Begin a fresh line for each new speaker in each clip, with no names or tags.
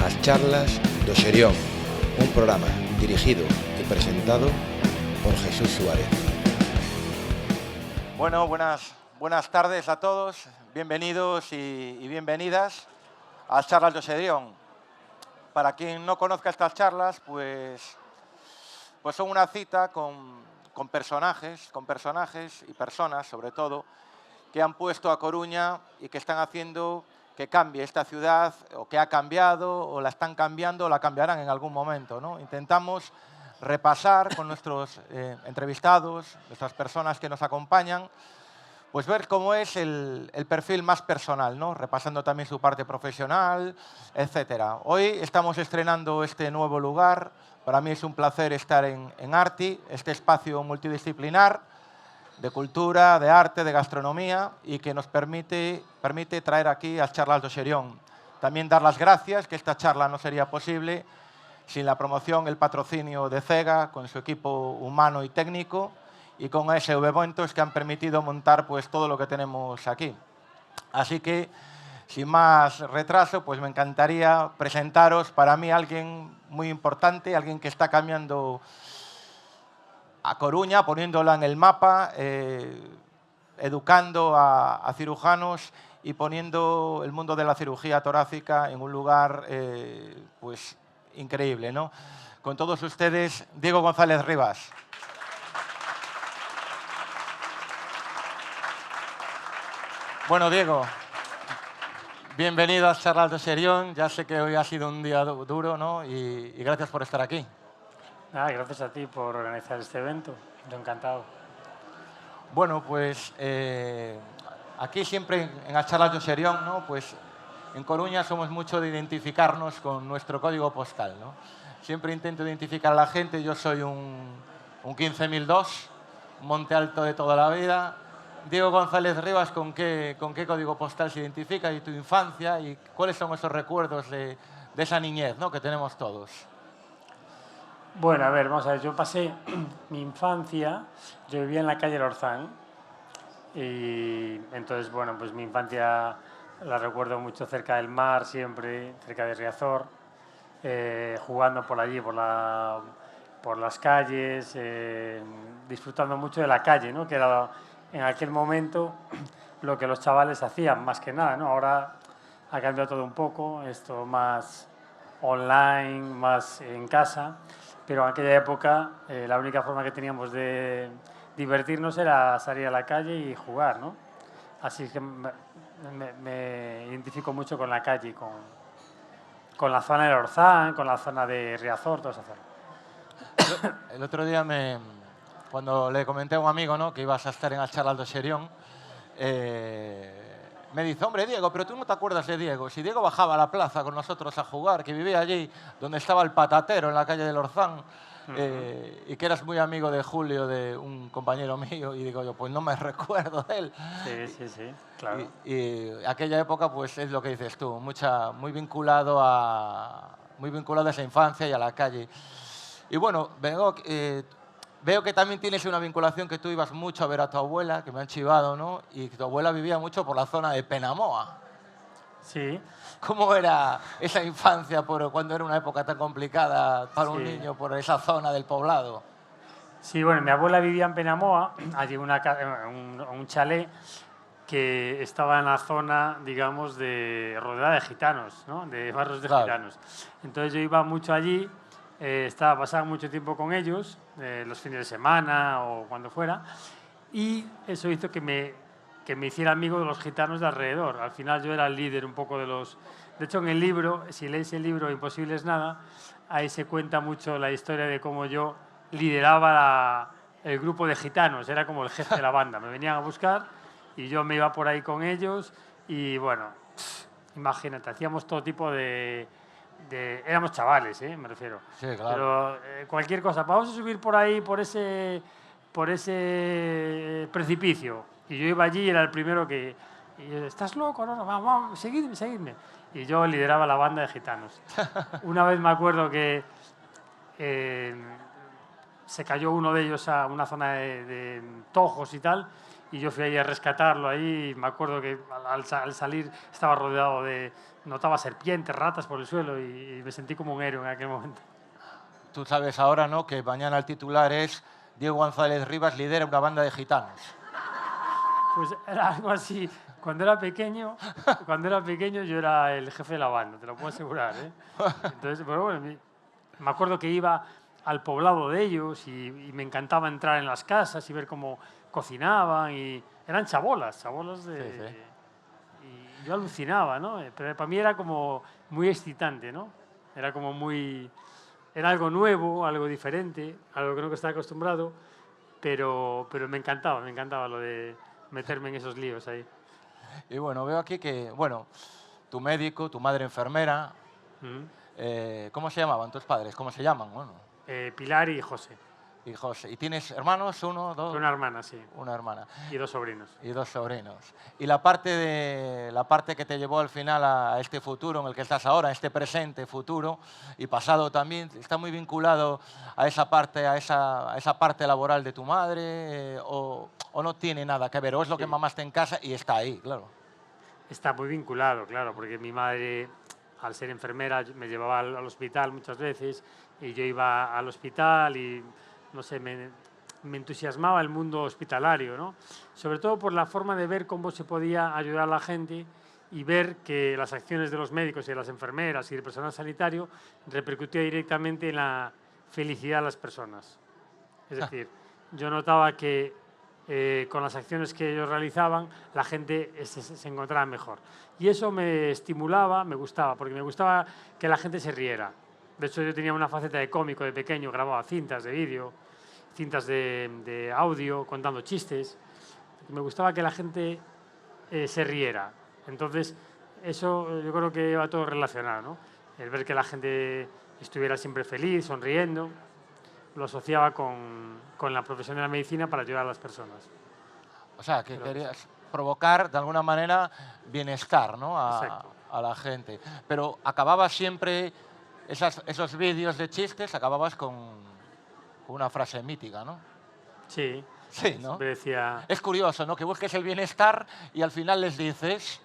As charlas do Xerión, un programa dirigido y presentado por Jesús Suárez.
Bueno, buenas tardes a todos, bienvenidos y bienvenidas a As charlas do Xerión. Para quien no conozca estas charlas, pues son una cita con personajes y personas, sobre todo, que han puesto a Coruña y que están haciendo que cambie esta ciudad, o que ha cambiado, o la están cambiando, o la cambiarán en algún momento, ¿no? Intentamos repasar con nuestros entrevistados, nuestras personas que nos acompañan, pues ver cómo es el perfil más personal, ¿no? Repasando también su parte profesional, etcétera. Hoy estamos estrenando este nuevo lugar. Para mí es un placer estar en Arti, este espacio multidisciplinar de cultura, de arte, de gastronomía, y que nos permite traer aquí As charlas do Xerión. También dar las gracias, que esta charla no sería posible sin la promoción, el patrocinio de CEGA, con su equipo humano y técnico, y con SV Eventos, que han permitido montar pues todo lo que tenemos aquí. Así que, sin más retraso, pues me encantaría presentaros para mí alguien muy importante, alguien que está cambiando a Coruña, poniéndola en el mapa, educando a cirujanos y poniendo el mundo de la cirugía torácica en un lugar pues increíble, ¿no? Con todos ustedes, Diego González Rivas. Bueno, Diego, bienvenido a Charlas do Xerión. Ya sé que hoy ha sido un día duro, ¿no? Y gracias por estar aquí.
Gracias a ti por organizar este evento. Estoy encantado.
Bueno, pues aquí siempre en As charlas do Xerión, ¿no? Pues en Coruña somos mucho de identificarnos con nuestro código postal, ¿no? Siempre intento identificar a la gente. Yo soy un 15002, Monte Alto de toda la vida. Diego González Rivas, ¿con qué código postal se identifica? Y tu infancia, y cuáles son esos recuerdos de esa niñez, ¿no? Que tenemos todos.
Bueno, a ver, vamos a ver. Yo pasé mi infancia, yo vivía en la calle Lorzán, y entonces, bueno, pues mi infancia la recuerdo mucho cerca del mar, siempre, cerca de Riazor, jugando por allí, por las calles, disfrutando mucho de la calle, ¿no? Que era en aquel momento lo que los chavales hacían, más que nada, ¿no? Ahora ha cambiado todo un poco, esto más online, más en casa, pero en aquella época la única forma que teníamos de divertirnos era salir a la calle y jugar, ¿no? Así que me identifico mucho con la calle, con la zona de Lorzán, con la zona de Riazor, toda esa zona.
El otro día, cuando le comenté a un amigo, ¿no?, que ibas a estar en As charlas do Xerión, me dice, hombre, Diego, pero tú no te acuerdas de Diego. Si Diego bajaba a la plaza con nosotros a jugar, que vivía allí donde estaba el patatero, en la calle de Lorzán, y que eras muy amigo de Julio, de un compañero mío, y digo yo, pues no me recuerdo de él.
Sí, claro.
Y aquella época, pues es lo que dices tú, muy vinculado a esa infancia y a la calle. Y bueno, veo que también tienes una vinculación, que tú ibas mucho a ver a tu abuela, que me han chivado, ¿no? Y que tu abuela vivía mucho por la zona de Penamoa.
Sí.
¿Cómo era esa infancia cuando era una época tan complicada para un niño por esa zona del poblado?
Sí, bueno, mi abuela vivía en Penamoa, allí un chalet que estaba en la zona, digamos, rodeada de gitanos, ¿no? De barrios de gitanos. Entonces yo iba mucho allí, pasaba mucho tiempo con ellos, los fines de semana o cuando fuera, y eso hizo que me hiciera amigo de los gitanos de alrededor. Al final yo era el líder un poco de los... De hecho, en el libro, si leéis el libro Imposible es nada, ahí se cuenta mucho la historia de cómo yo lideraba el grupo de gitanos, era como el jefe de la banda. Me venían a buscar y yo me iba por ahí con ellos y, bueno, imagínate, hacíamos todo tipo de éramos chavales, me refiero.
Sí, claro.
Pero cualquier cosa, vamos a subir por ahí, por ese precipicio. Y yo iba allí y era el primero que... Y yo, ¿estás loco? No, vamos, seguidme. Y yo lideraba la banda de gitanos. Una vez me acuerdo que se cayó uno de ellos a una zona de tojos y tal, y yo fui ahí a rescatarlo ahí. Me acuerdo que al salir estaba rodeado de... Notaba serpientes, ratas por el suelo y me sentí como un héroe en aquel momento.
Tú sabes ahora, ¿no?, que mañana el titular es Diego González Rivas lidera una banda de gitanos.
Pues era algo así. Cuando era pequeño yo era el jefe de la banda, te lo puedo asegurar, ¿eh? Entonces, pero bueno, me acuerdo que iba al poblado de ellos y me encantaba entrar en las casas y ver cómo cocinaban y eran chabolas de...
Sí, sí.
Y yo alucinaba, ¿no? Pero para mí era como muy excitante, ¿no? Era como muy... Era algo nuevo, algo diferente, algo que no estaba acostumbrado, pero me encantaba lo de meterme en esos líos ahí.
Y bueno, veo aquí que, bueno, tu médico, tu madre enfermera, ¿cómo se llamaban tus padres? ¿Cómo se llaman? Bueno,
Pilar y José.
y José. ¿Y tienes hermanos? ¿Uno, dos?
Una hermana, sí.
Una hermana.
Y 2 sobrinos.
Y 2 sobrinos. Y la parte que te llevó al final a este futuro en el que estás ahora, este presente, futuro y pasado también, ¿está muy vinculado a esa parte, a esa parte laboral de tu madre o no tiene nada que ver? ¿O es lo que mamaste en casa y está ahí, claro?
Está muy vinculado, claro, porque mi madre, al ser enfermera, me llevaba al hospital muchas veces y yo iba al hospital y, no sé, me entusiasmaba el mundo hospitalario, ¿no? Sobre todo por la forma de ver cómo se podía ayudar a la gente y ver que las acciones de los médicos y de las enfermeras y del personal sanitario repercutía directamente en la felicidad de las personas. Es decir, yo notaba que con las acciones que ellos realizaban, la gente se encontraba mejor. Y eso me estimulaba, me gustaba, porque me gustaba que la gente se riera. De hecho, yo tenía una faceta de cómico de pequeño, grababa cintas de vídeo, cintas de audio, contando chistes. Me gustaba que la gente se riera. Entonces, eso yo creo que iba todo relacionado, ¿no? El ver que la gente estuviera siempre feliz, sonriendo, lo asociaba con la profesión de la medicina para ayudar a las personas.
O sea, que querías provocar de alguna manera bienestar, ¿no?, a la gente. Pero acababas siempre esos vídeos de chistes, acababas con una frase mítica, ¿no?
Sí.
Sí, ¿no?
Decía...
Es curioso, ¿no?, que busques el bienestar y al final les dices...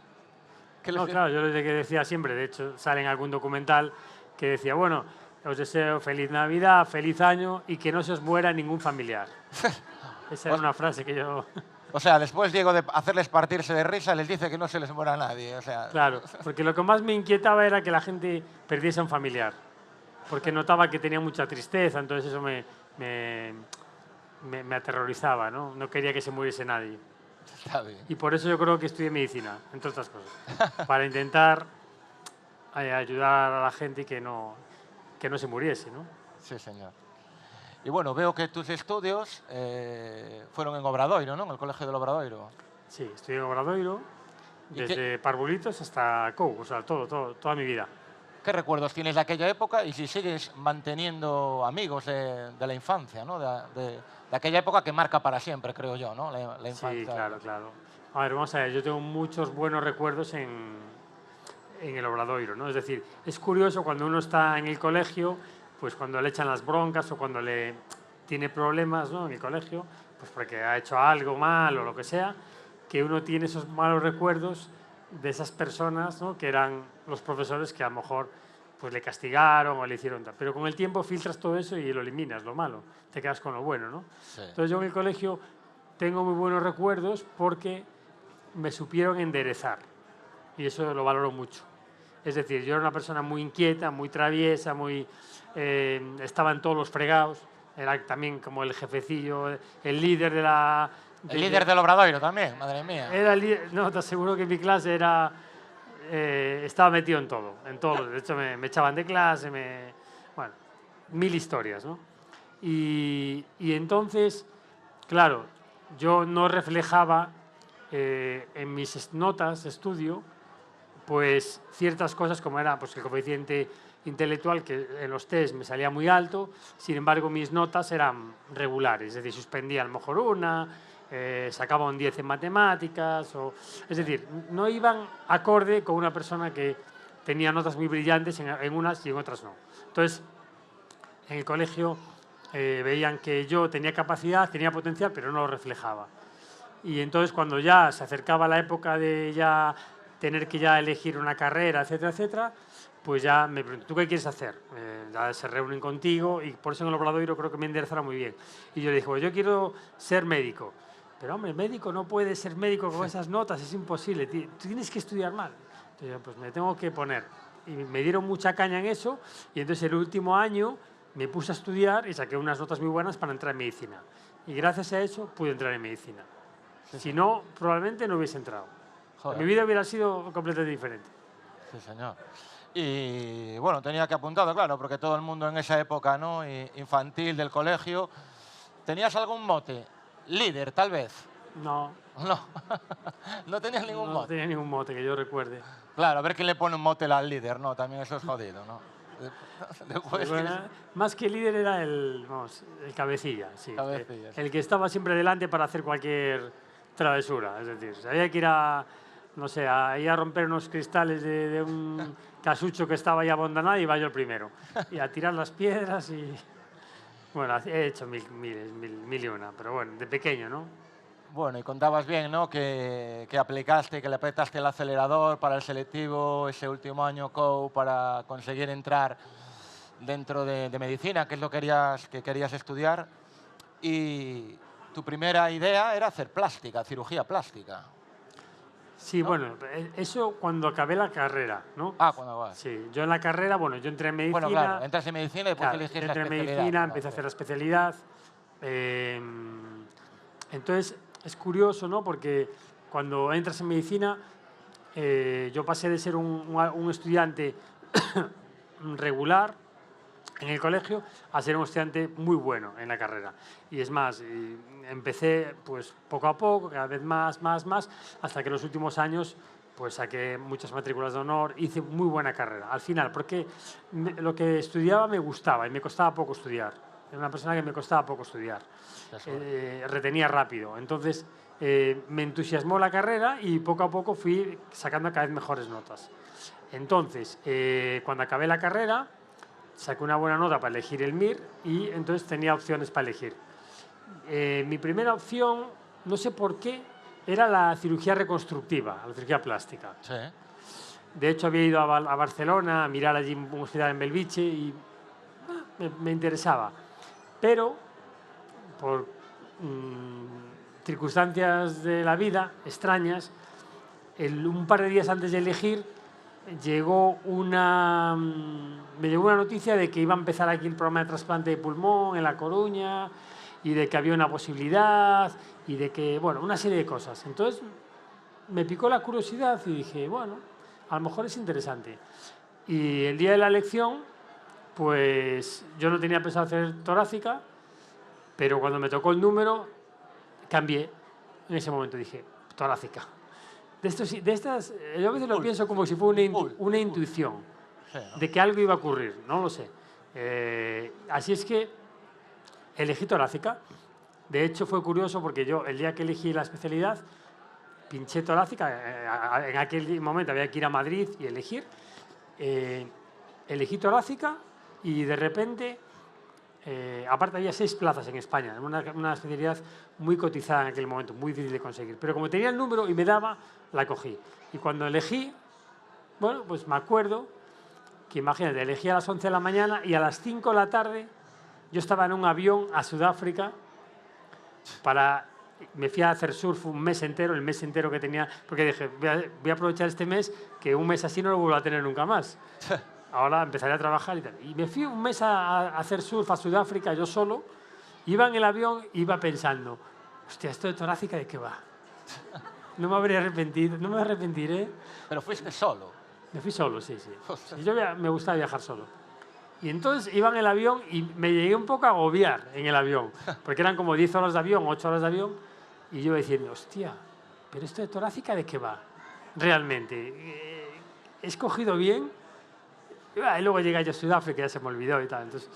No, claro, yo lo que decía siempre, de hecho, sale en algún documental que decía, bueno, os deseo feliz Navidad, feliz año y que no se os muera ningún familiar. Esa era una frase que yo...
O sea, después, Diego, de hacerles partirse de risa, les dice que no se les muera a nadie. O sea...
Claro, porque lo que más me inquietaba era que la gente perdiese a un familiar, porque notaba que tenía mucha tristeza, entonces eso me aterrorizaba, ¿no? No quería que se muriese nadie.
Está bien.
Y por eso yo creo que estudié medicina, entre otras cosas, para intentar ayudar a la gente que no se muriese, ¿no?
Sí, señor. Y bueno, veo que tus estudios fueron en Obradoiro, ¿no?, en el Colegio del Obradoiro.
Sí, estudié en Obradoiro, desde parvulitos hasta COU, o sea, toda mi vida.
¿Qué recuerdos tienes de aquella época y si sigues manteniendo amigos de la infancia, ¿no?, de aquella época que marca para siempre, creo yo, ¿no?, la infancia?
Sí, claro. A ver, vamos a ver, yo tengo muchos buenos recuerdos en el Obradoiro, ¿no? Es decir, es curioso cuando uno está en el colegio, pues cuando le echan las broncas o cuando le tiene problemas, ¿no?, en el colegio, pues porque ha hecho algo mal o lo que sea, que uno tiene esos malos recuerdos de esas personas, ¿no?, que eran los profesores que a lo mejor pues le castigaron o le hicieron tal. Pero con el tiempo filtras todo eso y lo eliminas, lo malo. Te quedas con lo bueno, ¿no?
Sí.
Entonces yo en el colegio tengo muy buenos recuerdos porque me supieron enderezar y eso lo valoro mucho. Es decir, yo era una persona muy inquieta, muy traviesa, estaba en todos los fregados, era también como el jefecillo, el líder de la...
El líder del Obradoiro también, madre mía.
Era el líder, no, te aseguro que en mi clase estaba metido en todo. De hecho, me echaban de clase, bueno, 1000 historias, ¿no? Y entonces, claro, yo no reflejaba en mis notas de estudio pues ciertas cosas como era pues, el coeficiente intelectual, que en los test me salía muy alto, sin embargo mis notas eran regulares, es decir, suspendía a lo mejor una, sacaba un 10 en matemáticas, es decir, no iban acorde con una persona que tenía notas muy brillantes en unas y en otras no. Entonces, en el colegio veían que yo tenía capacidad, tenía potencial, pero no lo reflejaba. Y entonces cuando ya se acercaba la época de ya tener que ya elegir una carrera, etcétera, etcétera, pues ya me pregunto, ¿tú qué quieres hacer? Ya se reúnen contigo y por eso en el Obradoiro creo que me enderezará muy bien. Y yo le dije, pues yo quiero ser médico. Pero hombre, médico no puede ser médico con esas notas, es imposible, tú tienes que estudiar mal. Entonces yo, pues me tengo que poner. Y me dieron mucha caña en eso y entonces el último año me puse a estudiar y saqué unas notas muy buenas para entrar en medicina. Y gracias a eso pude entrar en medicina.
Sí,
Si no, probablemente no hubiese entrado.
Joder.
Mi vida hubiera sido completamente diferente.
Sí, señor. Y bueno, tenía que apuntarlo, claro, porque todo el mundo en esa época, ¿no? Infantil del colegio. ¿Tenías algún mote? Líder, tal vez.
No,
No, no tenías ningún
no
mote.
tenía ningún mote que yo recuerde.
Claro, a ver quién le pone un mote al líder, ¿no? También eso es jodido, ¿no? Después
Bueno,
tienes-
más que líder era el cabecilla, sí.
Cabecilla, sí.
El que estaba siempre delante para hacer cualquier travesura. Es decir, si había que ir a, no sé, a ir a romper unos cristales de un casucho que estaba ahí abandonado, iba yo el primero. Y a tirar las piedras y... Bueno, he hecho mil y una, pero bueno, de pequeño, ¿no?
Bueno, y contabas bien, ¿no? Que aplicaste, que le apretaste el acelerador para el selectivo ese último año COU para conseguir entrar dentro de medicina, que es lo que querías estudiar. Y tu primera idea era hacer plástica, cirugía plástica.
Sí, bueno, eso cuando acabé la carrera, ¿no?
Ah, cuando vas.
Sí, yo en la carrera, bueno, yo entré en medicina.
Bueno, claro, entras en medicina y después
Claro,
eliges la
entré en
especialidad.
medicina,
¿no?
empecé a hacer la especialidad. Entonces, es curioso, ¿no? Porque cuando entras en medicina, yo pasé de ser un estudiante regular en el colegio a ser un estudiante muy bueno en la carrera. Y es más, empecé pues poco a poco, cada vez más, hasta que en los últimos años pues saqué muchas matrículas de honor, hice muy buena carrera. Al final, porque lo que estudiaba me gustaba y me costaba poco estudiar. Era una persona que me costaba poco estudiar. Retenía rápido. Entonces, me entusiasmó la carrera y poco a poco fui sacando cada vez mejores notas. Entonces, cuando acabé la carrera, saqué una buena nota para elegir el MIR y entonces tenía opciones para elegir. Mi primera opción, no sé por qué, era la cirugía reconstructiva, la cirugía plástica.
Sí.
De hecho, había ido a Barcelona a mirar allí un hospital en Belviche y me interesaba. Pero, por circunstancias de la vida extrañas, un par de días antes de elegir, me llegó una noticia de que iba a empezar aquí el programa de trasplante de pulmón en La Coruña y de que había una posibilidad y de que, bueno, una serie de cosas. Entonces me picó la curiosidad y dije, bueno, a lo mejor es interesante. Y el día de la elección, pues yo no tenía pensado hacer torácica, pero cuando me tocó el número, cambié. En ese momento dije, torácica. Yo a veces lo pienso como si fuera una intuición
Sí, ¿no?
de que algo iba a ocurrir, no lo sé. Así es que elegí torácica. De hecho, fue curioso porque yo, el día que elegí la especialidad, pinché torácica. En aquel momento había que ir a Madrid y elegir. Elegí torácica y de repente, aparte había 6 plazas en España, una especialidad muy cotizada en aquel momento, muy difícil de conseguir. Pero como tenía el número y me daba, la cogí. Y cuando elegí, bueno, pues me acuerdo que, imagínate, elegí a las 11 de la mañana y a las 5 de la tarde yo estaba en un avión a Sudáfrica me fui a hacer surf un mes entero, el mes entero que tenía, porque dije, voy a aprovechar este mes, que un mes así no lo vuelvo a tener nunca más. Ahora empezaré a trabajar y tal. Y me fui un mes a hacer surf a Sudáfrica yo solo, iba en el avión, iba pensando, hostia, esto de torácica, ¿de qué va? No me habría arrepentido, no me arrepentiré.
Pero fuiste solo.
Me fui solo, sí. Y yo me gustaba viajar solo. Y entonces iba en el avión y me llegué un poco a agobiar en el avión, porque eran como 10 horas de avión, 8 horas de avión, y yo diciendo, hostia, ¿pero esto de torácica de qué va? Realmente, ¿he escogido bien? Y luego llegué yo a Sudáfrica, ya se me olvidó y tal. Entonces,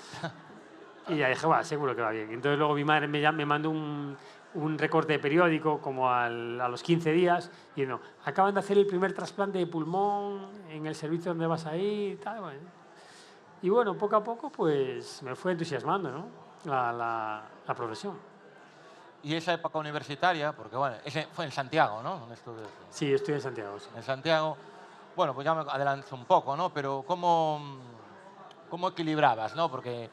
y ya dije, seguro que va bien. Entonces luego mi madre me mandó un recorte de periódico como a los 15 días y no, acaban de hacer el primer trasplante de pulmón en el servicio donde vas a ir y tal. Bueno. Y bueno, poco a poco pues me fue entusiasmando, ¿no? la profesión.
y esa época universitaria, porque bueno, ese fue en Santiago, ¿no? ¿Dónde estudias?
Sí, estoy en Santiago. Sí.
En Santiago, bueno, pues ya me adelanto un poco, ¿no? Pero ¿cómo equilibrabas, no? Porque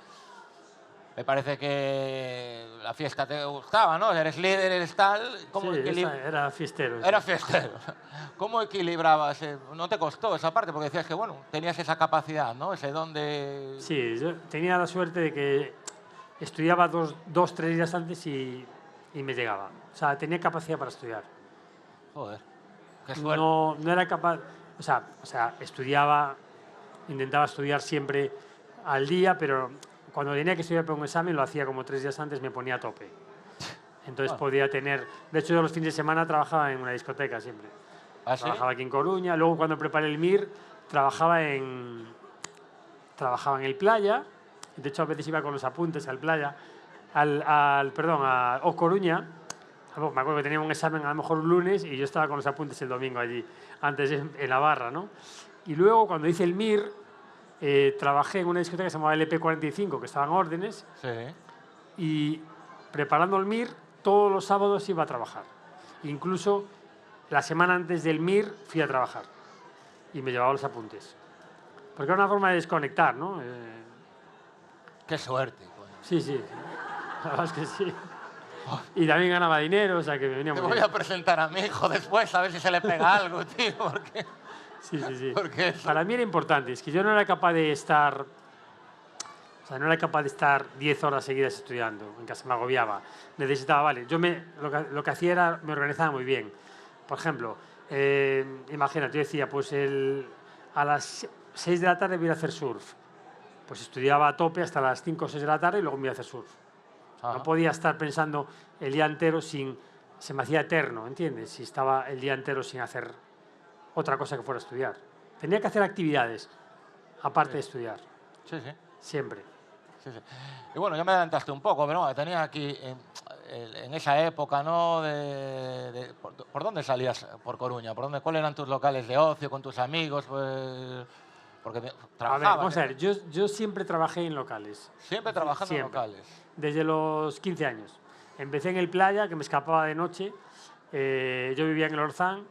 me parece que la fiesta te gustaba, ¿no? Eres líder, eres tal.
Sí, era fiestero.
Era fiestero. ¿Cómo equilibrabas? ¿No te costó esa parte? Porque decías que, bueno, tenías esa capacidad, ¿no? Ese don de...
Sí, yo tenía la suerte de que estudiaba dos, 3 días antes y me llegaba. O sea, tenía capacidad para estudiar.
Joder, qué suerte.
No era capaz... O sea, intentaba estudiar siempre al día, pero cuando tenía que estudiar para un examen lo hacía como 3 días antes, me ponía a tope. Entonces podía tener... De hecho, yo los fines de semana trabajaba en una discoteca siempre.
¿Ah, sí?
Trabajaba aquí en Coruña. Luego, cuando preparé el MIR, trabajaba en el playa. De hecho, a veces iba con los apuntes al playa. A O Coruña. Me acuerdo que tenía un examen a lo mejor un lunes y yo estaba con los apuntes el domingo allí, antes en la barra, ¿no? Y luego, cuando hice el MIR, trabajé en una discoteca que se llamaba LP45, que estaba en Órdenes.
Sí.
Y preparando el MIR, todos los sábados iba a trabajar. Incluso la semana antes del MIR fui a trabajar y me llevaba los apuntes. Porque era una forma de desconectar, ¿no?
Qué suerte. Coño.
Sí. La verdad es que sí. Y también ganaba dinero, o sea que me venía muy bien.
Te voy a presentar a mi hijo después, a ver si se le pega algo, tío, porque...
Sí.
Porque eso...
Para mí era importante, es que yo no era capaz de estar... O sea, no era capaz de estar 10 horas seguidas estudiando, en casa me agobiaba. Necesitaba, vale, lo que hacía era, me organizaba muy bien. Por ejemplo, imagínate, yo decía, pues a las 6 de la tarde voy a hacer surf. Pues estudiaba a tope hasta las 5 o 6 de la tarde y luego me iba a hacer surf.
Ajá.
No podía estar pensando el día entero se me hacía eterno, ¿entiendes? Si estaba el día entero sin hacer otra cosa que fuera a estudiar. Tenía que hacer actividades, aparte de estudiar.
Sí.
Siempre.
Sí. Y bueno, ya me adelantaste un poco, pero no, tenía aquí, en esa época, ¿no? ¿Por dónde salías por Coruña? ¿Cuáles eran tus locales de ocio con tus amigos? Pues, porque trabajabas.
Vamos a ver, yo siempre trabajé en locales.
Siempre trabajando en locales.
Desde los 15 años. Empecé en el playa, que me escapaba de noche. Yo vivía en el Orzán,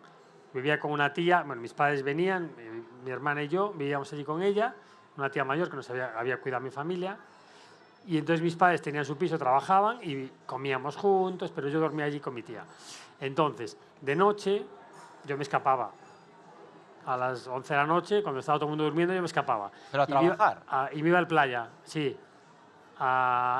vivía con una tía, bueno, mis padres venían, mi hermana y yo, vivíamos allí con ella, una tía mayor que nos había cuidado a mi familia. Y entonces mis padres tenían su piso, trabajaban y comíamos juntos, pero yo dormía allí con mi tía. Entonces, de noche, yo me escapaba. A las 11 de la noche, cuando estaba todo el mundo durmiendo, yo me escapaba.
¿Pero a trabajar?
Y me iba al playa, sí.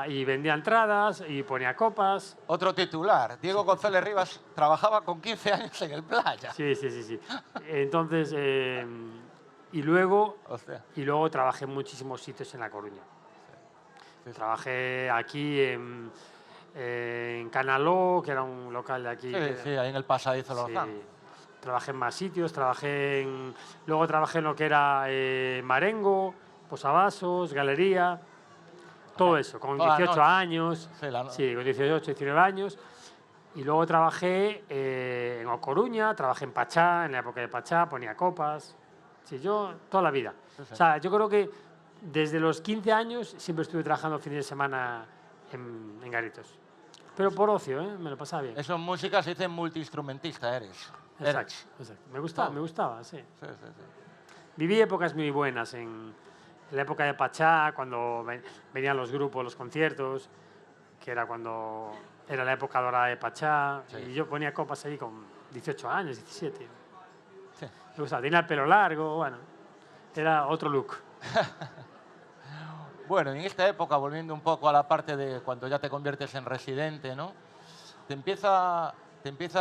Y vendía entradas y ponía copas.
Otro titular, Diego González Rivas trabajaba con 15 años en el playa.
Sí. Entonces, y luego trabajé en muchísimos sitios en La Coruña. Sí. Trabajé aquí en Canaló, que era un local de aquí.
Sí, ahí en el pasadizo Lozán.
Sí. Trabajé en más sitios, luego trabajé en lo que era Marengo, Posavasos, Galería, todo eso, con 18 años, sí, con 18, 19 años. Y luego trabajé en O Coruña, trabajé en Pachá, en la época de Pachá, ponía copas. Sí, yo toda la vida. Sí. O sea, yo creo que desde los 15 años siempre estuve trabajando fines de semana en garitos. Pero por ocio, me lo pasaba bien.
Eso en música se dice multiinstrumentista, eres.
Exacto. Me gustaba, sí. Viví épocas muy buenas en la época de Pachá, cuando venían los grupos, los conciertos, que era cuando era la época dorada de Pachá. Sí. Y yo ponía copas ahí con 18 años, 17. Sí. Me gustaba, tenía el pelo largo, bueno, era otro look.
Bueno, en esta época, volviendo un poco a la parte de cuando ya te conviertes en residente, ¿no? Te empieza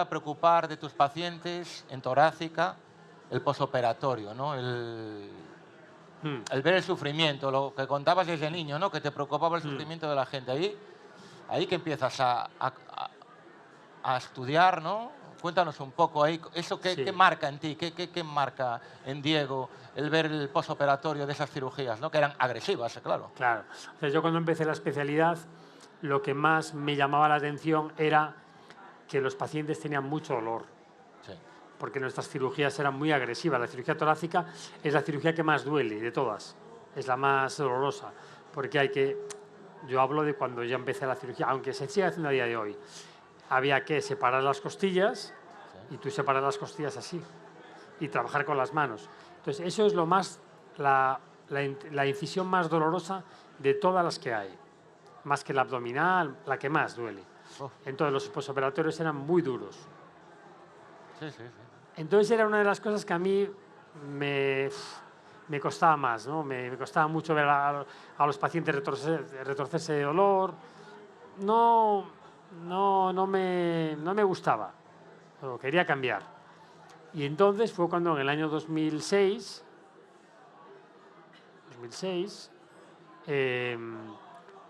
a preocupar de tus pacientes en torácica el posoperatorio, ¿no? El ver el sufrimiento, lo que contabas desde niño, ¿no? Que te preocupaba el sufrimiento de la gente. Ahí que empiezas a estudiar, ¿no? Cuéntanos un poco ahí, eso qué marca en ti, qué marca en Diego el ver el posoperatorio de esas cirugías, ¿no? Que eran agresivas, claro.
Claro. O sea, yo cuando empecé la especialidad, lo que más me llamaba la atención era que los pacientes tenían mucho dolor. Sí. Porque nuestras cirugías eran muy agresivas. La cirugía torácica es la cirugía que más duele de todas. Es la más dolorosa. Porque yo hablo de cuando ya empecé la cirugía, aunque se sigue haciendo a día de hoy. había que separar las costillas y tú separas las costillas así y trabajar con las manos. Entonces, eso es lo más, la incisión más dolorosa de todas las que hay. Más que la abdominal, la que más duele. Entonces, los posoperatorios eran muy duros.
Sí, sí, sí.
Entonces, era una de las cosas que a mí me costaba más, ¿no? Me costaba mucho ver a los pacientes retorcerse de dolor. No me gustaba. Lo quería cambiar. Y entonces fue cuando en el año 2006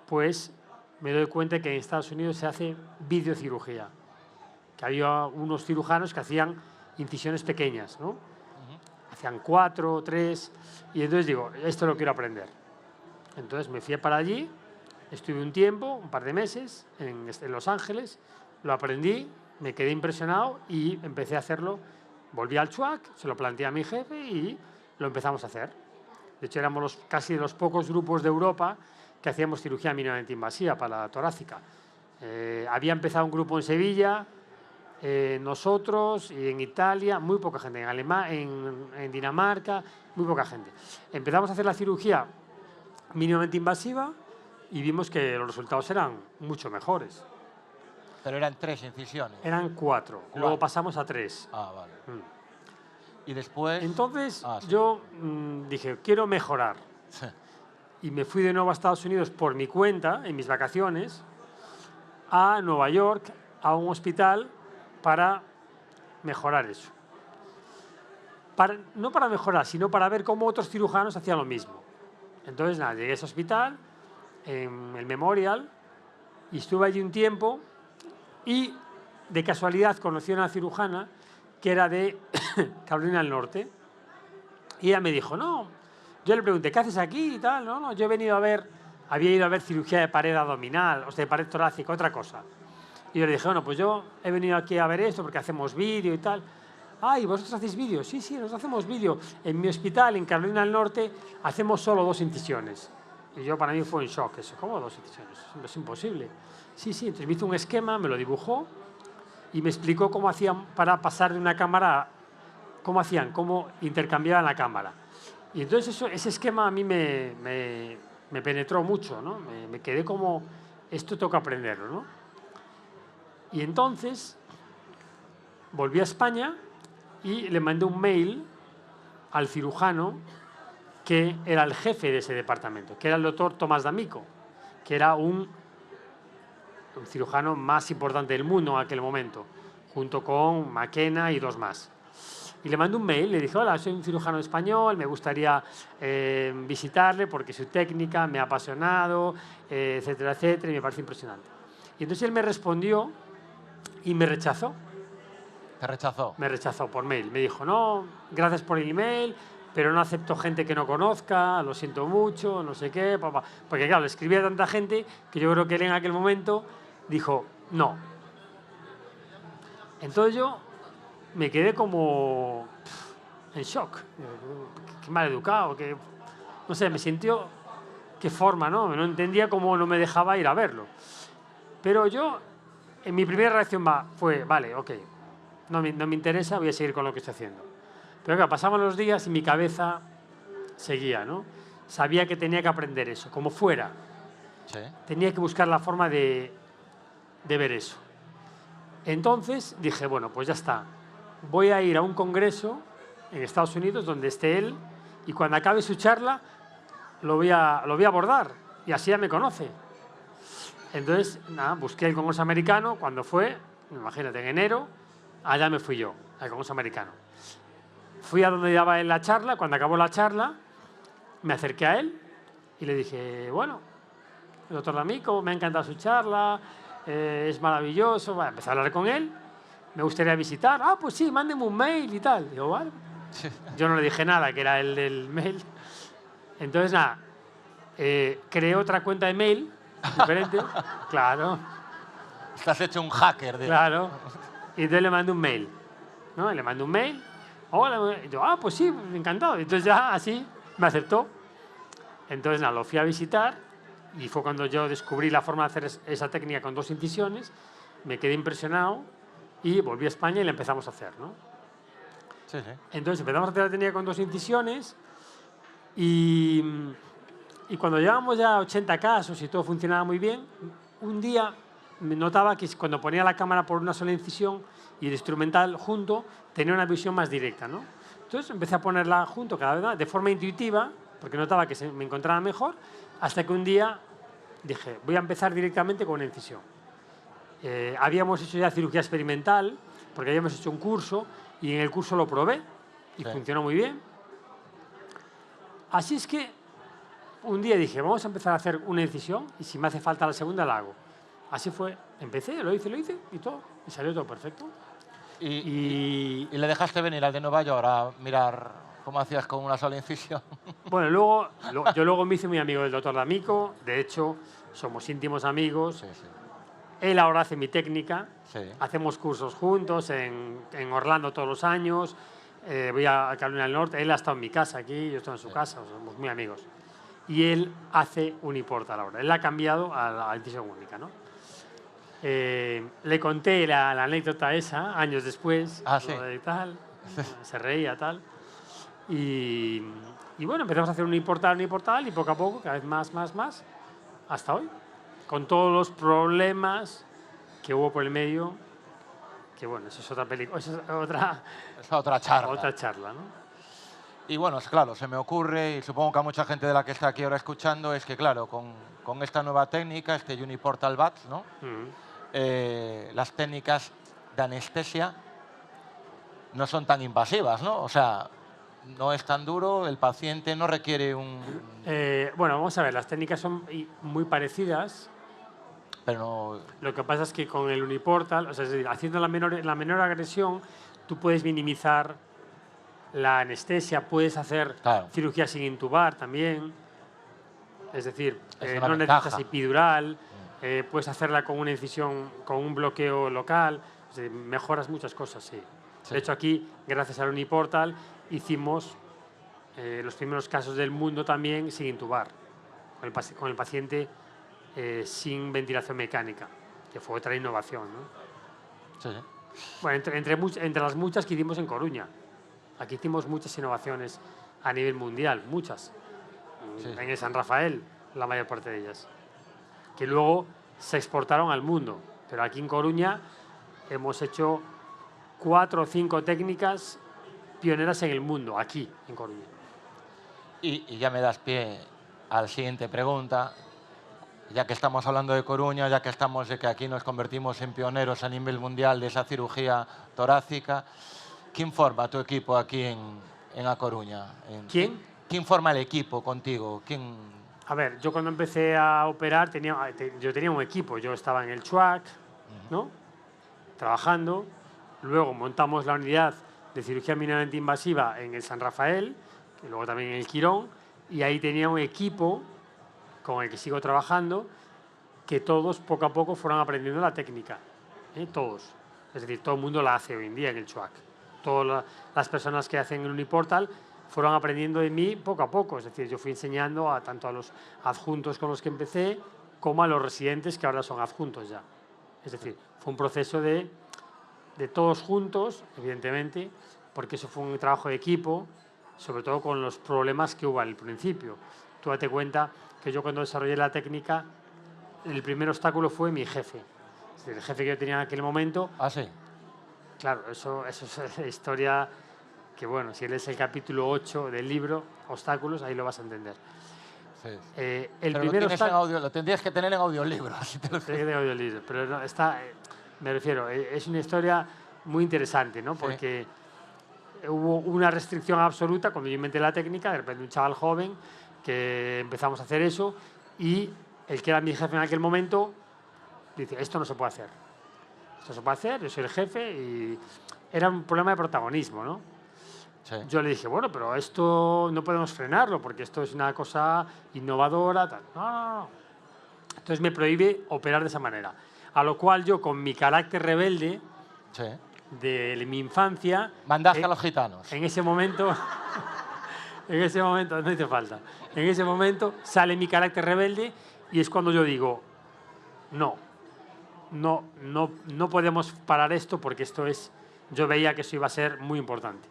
pues me doy cuenta que en Estados Unidos se hace videocirugía. Que había unos cirujanos que hacían incisiones pequeñas, ¿no? Hacían 4, 3, y entonces digo, esto lo quiero aprender. Entonces me fui para allí, estuve un tiempo, un par de meses, en Los Ángeles, lo aprendí, me quedé impresionado y empecé a hacerlo. Volví al CHUAC, se lo planteé a mi jefe y lo empezamos a hacer. De hecho, éramos casi de los pocos grupos de Europa que hacíamos cirugía mínimamente invasiva para la torácica. Había empezado un grupo en Sevilla, nosotros, y en Italia, muy poca gente, en Dinamarca, muy poca gente. Empezamos a hacer la cirugía mínimamente invasiva y vimos que los resultados eran mucho mejores.
Pero eran 3 incisiones.
Eran 4, luego pasamos a 3.
Ah, vale. Y después...
Entonces
sí.
yo dije, quiero mejorar.
Sí.
Y me fui de nuevo a Estados Unidos por mi cuenta, en mis vacaciones, a Nueva York, a un hospital, para mejorar eso. No para mejorar, sino para ver cómo otros cirujanos hacían lo mismo. Entonces, nada, llegué a ese hospital, en el Memorial, y estuve allí un tiempo, y de casualidad conocí a una cirujana que era de Carolina del Norte, y ella me dijo, no, yo le pregunté, ¿qué haces aquí y tal? No, yo había ido a ver cirugía de pared abdominal, o sea, de pared torácica, otra cosa. Y yo le dije, bueno, pues yo he venido aquí a ver esto porque hacemos vídeo y tal. Ah, ¿y vosotros hacéis vídeo? Sí, nosotros hacemos vídeo. En mi hospital, en Carolina del Norte, hacemos solo 2 incisiones. Y para mí fue un shock eso. ¿Cómo 2 incisiones? Es imposible. Sí, entonces me hizo un esquema, me lo dibujó y me explicó cómo hacían para pasar de una cámara, cómo intercambiaban la cámara. Y entonces ese esquema a mí me penetró mucho, ¿no? Me quedé como, esto tengo que aprenderlo, ¿no? Y entonces volví a España y le mandé un mail al cirujano que era el jefe de ese departamento, que era el doctor Tomás D'Amico, que era un cirujano más importante del mundo en aquel momento, junto con Maquena y 2 más. Y le mandé un mail, le dije, hola, soy un cirujano español, me gustaría visitarle porque su técnica me ha apasionado, etcétera, etcétera, y me parece impresionante. Y entonces él me respondió y me rechazó.
¿Te rechazó?
Me rechazó por mail. Me dijo, no, gracias por el email, pero no acepto gente que no conozca, lo siento mucho, no sé qué, papá. Porque claro, le escribía a tanta gente que yo creo que él en aquel momento dijo, no. Entonces yo me quedé como en shock. Qué mal educado, no sé, me sintió qué forma, ¿no? No entendía cómo no me dejaba ir a verlo. Pero yo, en mi primera reacción fue, vale, ok, no me interesa, voy a seguir con lo que estoy haciendo. Pero claro, pasaban los días y mi cabeza seguía, ¿no? Sabía que tenía que aprender eso, como fuera.
Sí.
Tenía que buscar la forma de ver eso. Entonces dije, bueno, pues ya está. Voy a ir a un congreso en Estados Unidos donde esté él y cuando acabe su charla lo voy a abordar y así ya me conoce. Entonces, nada, busqué el Congreso Americano. Cuando fue, imagínate, en enero, allá me fui yo, al Congreso Americano. Fui a donde daba él la charla. Cuando acabó la charla, me acerqué a él y le dije, bueno, el doctor D'Amico, me ha encantado su charla, es maravilloso. Bueno, empecé a hablar con él, me gustaría visitar. Ah, pues sí, mándeme un mail y tal. Digo, vale. Yo no le dije nada, que era el del mail. Entonces, nada, creé otra cuenta de mail diferente, claro.
Estás hecho un hacker.
Claro. Y entonces le mandé un mail, ¿no? Le mandé un mail. Hola. Y yo, pues sí, encantado. Entonces ya así me aceptó. Entonces nada, lo fui a visitar y fue cuando yo descubrí la forma de hacer esa técnica con 2 incisiones. me quedé impresionado y volví a España y la empezamos a hacer, ¿no?
Sí, sí.
Entonces empezamos a hacer la técnica con 2 incisiones y cuando llevábamos ya 80 casos y todo funcionaba muy bien, un día me notaba que cuando ponía la cámara por una sola incisión y el instrumental junto, tenía una visión más directa, ¿no? Entonces empecé a ponerla junto cada vez más, de forma intuitiva, porque notaba que me encontraba mejor, hasta que un día dije, voy a empezar directamente con una incisión. Habíamos hecho ya cirugía experimental, porque habíamos hecho un curso, y en el curso lo probé, y funcionó muy bien. Así es que un día dije, vamos a empezar a hacer una incisión, y si me hace falta la segunda, la hago. Así fue, empecé, lo hice, y todo, y salió todo perfecto.
¿Y le dejaste venir al de Nueva York a mirar cómo hacías con una sola incisión?
Bueno, yo luego me hice muy amigo del doctor D'Amico, de hecho, somos íntimos amigos.
Sí, sí.
Él ahora hace mi técnica,
Sí.
hacemos cursos juntos en Orlando todos los años, voy a Carolina del Norte, él ha estado en mi casa aquí, yo estoy en su casa, somos muy amigos. Y él hace Uniportal ahora, él ha cambiado a la incisión única, ¿no? Le conté la anécdota esa años después,
Sí.
de tal, se reía tal. Y bueno, empezamos a hacer Uniportal y poco a poco, cada vez más, hasta hoy. Con todos los problemas que hubo por el medio, que bueno, eso es otra película, eso es
otra charla.
Otra charla, ¿no?
Y bueno, claro, se me ocurre, y supongo que a mucha gente de la que está aquí ahora escuchando, es que claro, con esta nueva técnica, este Uniportal VATS, ¿no? Las técnicas de anestesia no son tan invasivas, ¿no? O sea, no es tan duro, el paciente no requiere un...
Bueno, vamos a ver, las técnicas son muy parecidas,
pero no...
Lo que pasa es que con el Uniportal, o sea, es decir, haciendo la menor agresión, tú puedes minimizar la anestesia, puedes hacer cirugía sin intubar también, es decir, no necesitas epidural, puedes hacerla con una incisión, con un bloqueo local, es decir, mejoras muchas cosas, sí. De hecho, aquí, gracias al Uniportal, hicimos los primeros casos del mundo también sin intubar, con el paciente sin ventilación mecánica, que fue otra innovación, ¿no?
Sí.
Bueno, entre las muchas que hicimos en Coruña. Aquí hicimos muchas innovaciones a nivel mundial, muchas. En el San Rafael, la mayor parte de ellas. Que luego se exportaron al mundo. Pero aquí en Coruña hemos hecho 4 o 5 técnicas pioneras en el mundo, aquí, en Coruña.
Y ya me das pie a la siguiente pregunta. Ya que estamos hablando de Coruña, ya que estamos de que aquí nos convertimos en pioneros a nivel mundial de esa cirugía torácica, ¿quién forma tu equipo aquí en A Coruña?
¿Quién?
¿Quién forma el equipo contigo? ¿Quién?
A ver, yo cuando empecé a operar, yo tenía un equipo. Yo estaba en el CHUAC, ¿no? Trabajando. Luego montamos la unidad de cirugía mínimamente invasiva en el San Rafael, y luego también en el Quirón, y ahí tenía un equipo con el que sigo trabajando, que todos poco a poco fueron aprendiendo la técnica, todos. Es decir, todo el mundo la hace hoy en día en el CHUAC. Todas las personas que hacen el Uniportal fueron aprendiendo de mí poco a poco. Es decir, yo fui enseñando tanto a los adjuntos con los que empecé, como a los residentes que ahora son adjuntos ya. Es decir, fue un proceso de todos juntos, evidentemente, porque eso fue un trabajo de equipo, sobre todo con los problemas que hubo al principio. Tú date cuenta que yo cuando desarrollé la técnica, el primer obstáculo fue mi jefe. Es decir, el jefe que yo tenía en aquel momento.
¿Ah, sí?
Claro, eso es la historia que, bueno, si lees el capítulo 8 del libro, Obstáculos, ahí lo vas a entender.
Sí.
El
pero
primer obstáculo...
lo tendrías que tener en audiolibro. Así te lo
pero no, me refiero, es una historia muy interesante, ¿no? Porque hubo una restricción absoluta cuando yo inventé la técnica, de repente un chaval joven, que empezamos a hacer eso, y el que era mi jefe en aquel momento dice, esto no se puede hacer. Esto se puede hacer, yo soy el jefe, y era un problema de protagonismo, ¿no?
Sí.
Yo le dije, bueno, pero esto no podemos frenarlo, porque esto es una cosa innovadora, tal. No. Entonces me prohíbe operar de esa manera. A lo cual yo, con mi carácter rebelde de mi infancia...
¿Mandaste a los gitanos?
En ese momento... En ese momento, no hizo falta. En ese momento sale mi carácter rebelde y es cuando yo digo, no, no podemos parar esto porque esto es, yo veía que eso iba a ser muy importante.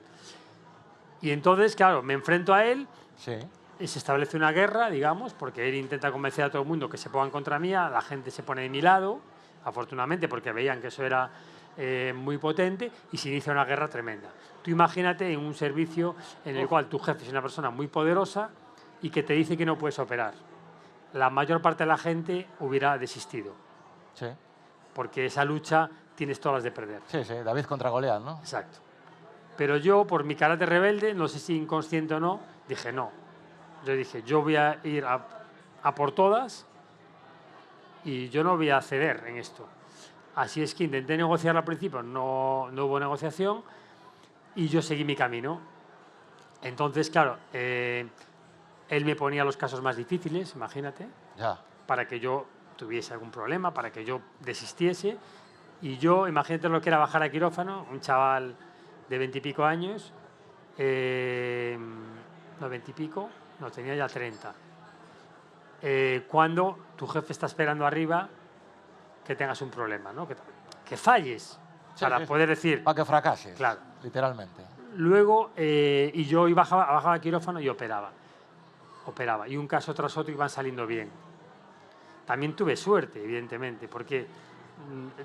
Y entonces, claro, me enfrento a él
Sí.
y se establece una guerra, digamos, porque él intenta convencer a todo el mundo que se pongan contra mí, la gente se pone de mi lado, afortunadamente, porque veían que eso era muy potente, y se inicia una guerra tremenda. Tú imagínate en un servicio en el cual tu jefe es una persona muy poderosa y que te dice que no puedes operar. La mayor parte de la gente hubiera desistido,
Sí.
porque esa lucha tienes todas las de perder.
Sí, sí, David contra Goliat, ¿no?
Exacto. Pero yo, por mi carácter rebelde, no sé si inconsciente o no, dije no. Yo dije, yo voy a ir a por todas y yo no voy a ceder en esto. Así es que intenté negociar al principio, no hubo negociación y yo seguí mi camino. Entonces, claro, él me ponía los casos más difíciles, imagínate,
Ya.
para que yo tuviese algún problema, para que yo desistiese. Y yo, imagínate lo que era bajar a quirófano, un chaval de 20 y pico años, no, 20 y pico, no, tenía ya 30. Cuando tu jefe está esperando arriba que tengas un problema, ¿no? Que falles,
Sí,
para
sí,
poder decir...
Para que fracases,
Claro.
literalmente.
Luego, y yo bajaba a quirófano y operaba. Y un caso tras otro iban saliendo bien. También tuve suerte, evidentemente, porque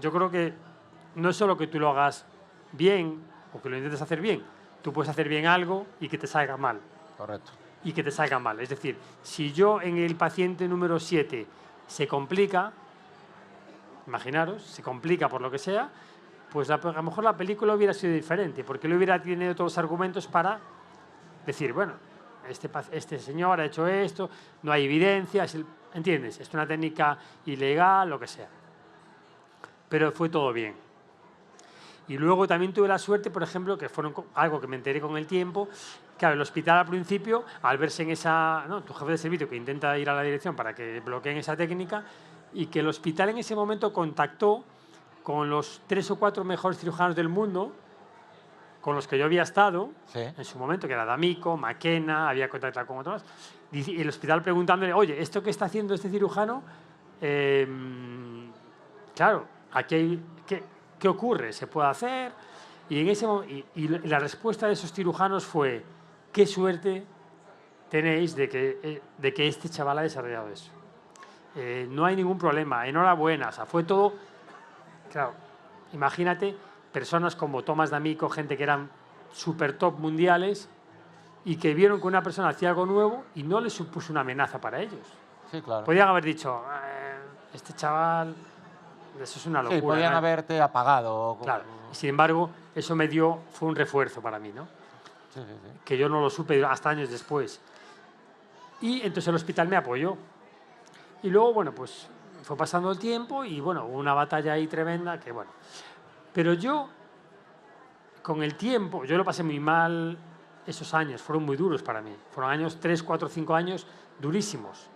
yo creo que no es solo que tú lo hagas bien o que lo intentes hacer bien. Tú puedes hacer bien algo y que te salga mal.
Correcto.
Y que te salga mal. Es decir, si yo en el paciente número 7 se complica, imaginaros, se complica por lo que sea, pues a lo mejor la película hubiera sido diferente, porque él hubiera tenido todos los argumentos para decir, bueno, este señor ha hecho esto, no hay evidencia, ¿entiendes? Es una técnica ilegal, lo que sea. Pero fue todo bien. Y luego también tuve la suerte, por ejemplo, que fueron algo que me enteré con el tiempo. Claro, el hospital al principio, al verse en esa... ¿no? Tu jefe de servicio que intenta ir a la dirección para que bloqueen esa técnica, y que el hospital en ese momento contactó con los 3 o 4 mejores cirujanos del mundo, con los que yo había estado,
Sí.
en su momento, que era D'Amico, Maquena, había contactado con otros, y el hospital preguntándole, oye, ¿esto que está haciendo este cirujano? Claro, aquí hay... ¿Qué ocurre? ¿Se puede hacer? Y, y la respuesta de esos cirujanos fue, qué suerte tenéis de que este chaval ha desarrollado eso. No hay ningún problema, enhorabuena. O sea, fue todo... Claro, imagínate personas como Tomás D'Amico, gente que eran super top mundiales y que vieron que una persona hacía algo nuevo y no les supuso una amenaza para ellos.
Sí, claro.
Podían haber dicho, este chaval, eso es una locura.
Sí, podían
¿no?
haberte apagado.
Claro. Sin embargo, eso fue un refuerzo para mí, ¿no?
Sí, sí, sí.
Que yo no lo supe hasta años después. Y entonces el hospital me apoyó. Y luego, bueno, pues fue pasando el tiempo y, bueno, hubo una batalla ahí tremenda que, bueno. Pero yo, con el tiempo, yo lo pasé muy mal esos años, fueron muy duros para mí. Fueron años, 3, 4, 5 años durísimos.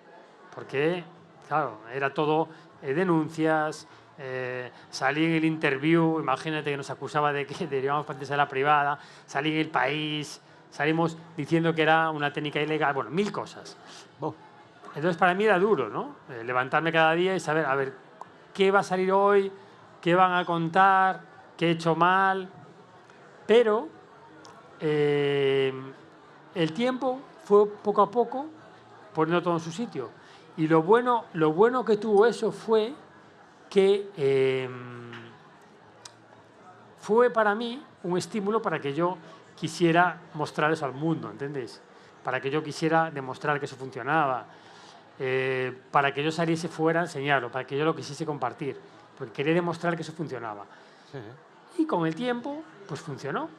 Porque, claro, era todo denuncias, salí en el interview, imagínate que nos acusaba de que derivamos pacientes a la privada, salí en El País, salimos diciendo que era una técnica ilegal, bueno, 1000 cosas. Entonces para mí era duro, ¿no? Levantarme cada día y saber, a ver, ¿qué va a salir hoy? ¿Qué van a contar? ¿Qué he hecho mal? Pero el tiempo fue poco a poco poniendo todo en su sitio. Y lo bueno que tuvo eso fue que fue para mí un estímulo para que yo quisiera mostrar eso al mundo, ¿entendéis? Para que yo quisiera demostrar que eso funcionaba, para que yo saliese fuera a enseñarlo, para que yo lo quisiese compartir, porque quería demostrar que eso funcionaba.
Sí, sí.
Y con el tiempo, pues funcionó.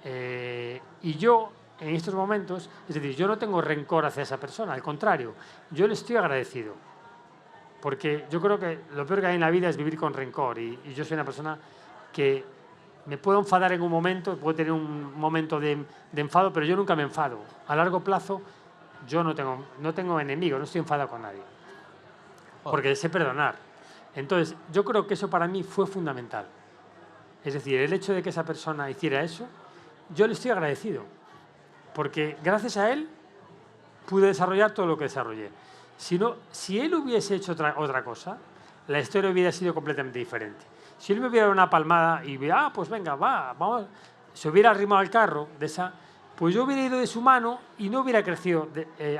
Y yo, en estos momentos, es decir, yo no tengo rencor hacia esa persona, al contrario, yo le estoy agradecido. Porque yo creo que lo peor que hay en la vida es vivir con rencor. Y yo soy una persona que me puedo enfadar en un momento, puedo tener un momento de enfado, pero yo nunca me enfado. A largo plazo, yo no tengo enemigos, no estoy enfadado con nadie. Porque sé perdonar. Entonces, yo creo que eso para mí fue fundamental. Es decir, el hecho de que esa persona hiciera eso, yo le estoy agradecido. Porque gracias a él pude desarrollar todo lo que desarrollé. Si él hubiese hecho otra cosa, la historia hubiera sido completamente diferente. Si él me hubiera dado una palmada y hubiera, pues venga, vamos, se hubiera arrimado al carro de esa, pues yo hubiera ido de su mano y no hubiera crecido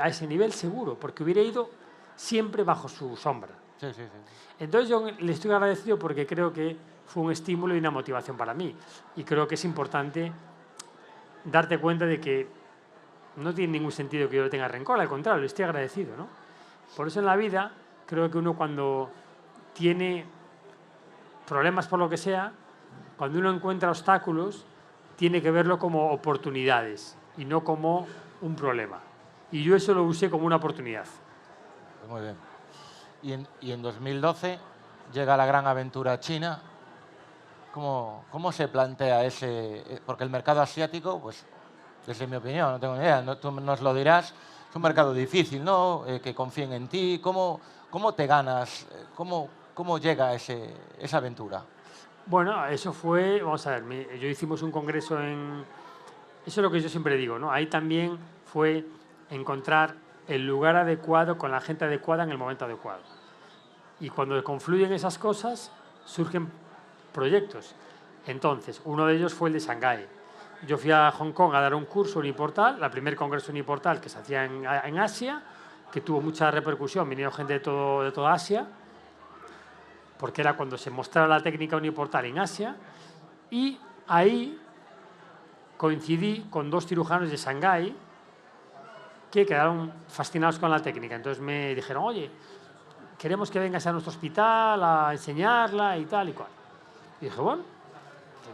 a ese nivel seguro, porque hubiera ido siempre bajo su sombra.
Sí, sí, sí.
Entonces yo le estoy agradecido porque creo que fue un estímulo y una motivación para mí. Y creo que es importante darte cuenta de que no tiene ningún sentido que yo tenga rencor, al contrario, le estoy agradecido, ¿no? Por eso en la vida creo que uno cuando tiene problemas por lo que sea, cuando uno encuentra obstáculos, tiene que verlo como oportunidades y no como un problema. Y yo eso lo usé como una oportunidad.
Pues muy bien. Y en 2012 llega la gran aventura china. ¿Cómo se plantea ese...? Porque el mercado asiático, pues, desde mi opinión, no tengo ni idea, tú nos lo dirás, es un mercado difícil, ¿no? Que confíen en ti. ¿Cómo te ganas? ¿Cómo llega esa aventura?
Bueno, eso fue, vamos a ver, yo hicimos un congreso en... Eso es lo que yo siempre digo, ¿no? Ahí también fue encontrar el lugar adecuado con la gente adecuada en el momento adecuado. Y cuando confluyen esas cosas, surgen proyectos. Entonces, uno de ellos fue el de Shanghái. Yo fui a Hong Kong a dar un curso Uniportal, el primer congreso Uniportal que se hacía en Asia, que tuvo mucha repercusión, vinieron gente de toda Asia, porque era cuando se mostraba la técnica Uniportal en Asia, y ahí coincidí con 2 cirujanos de Shanghái que quedaron fascinados con la técnica. Entonces me dijeron, oye, queremos que vengas a nuestro hospital a enseñarla y tal y cual. Y dije, bueno,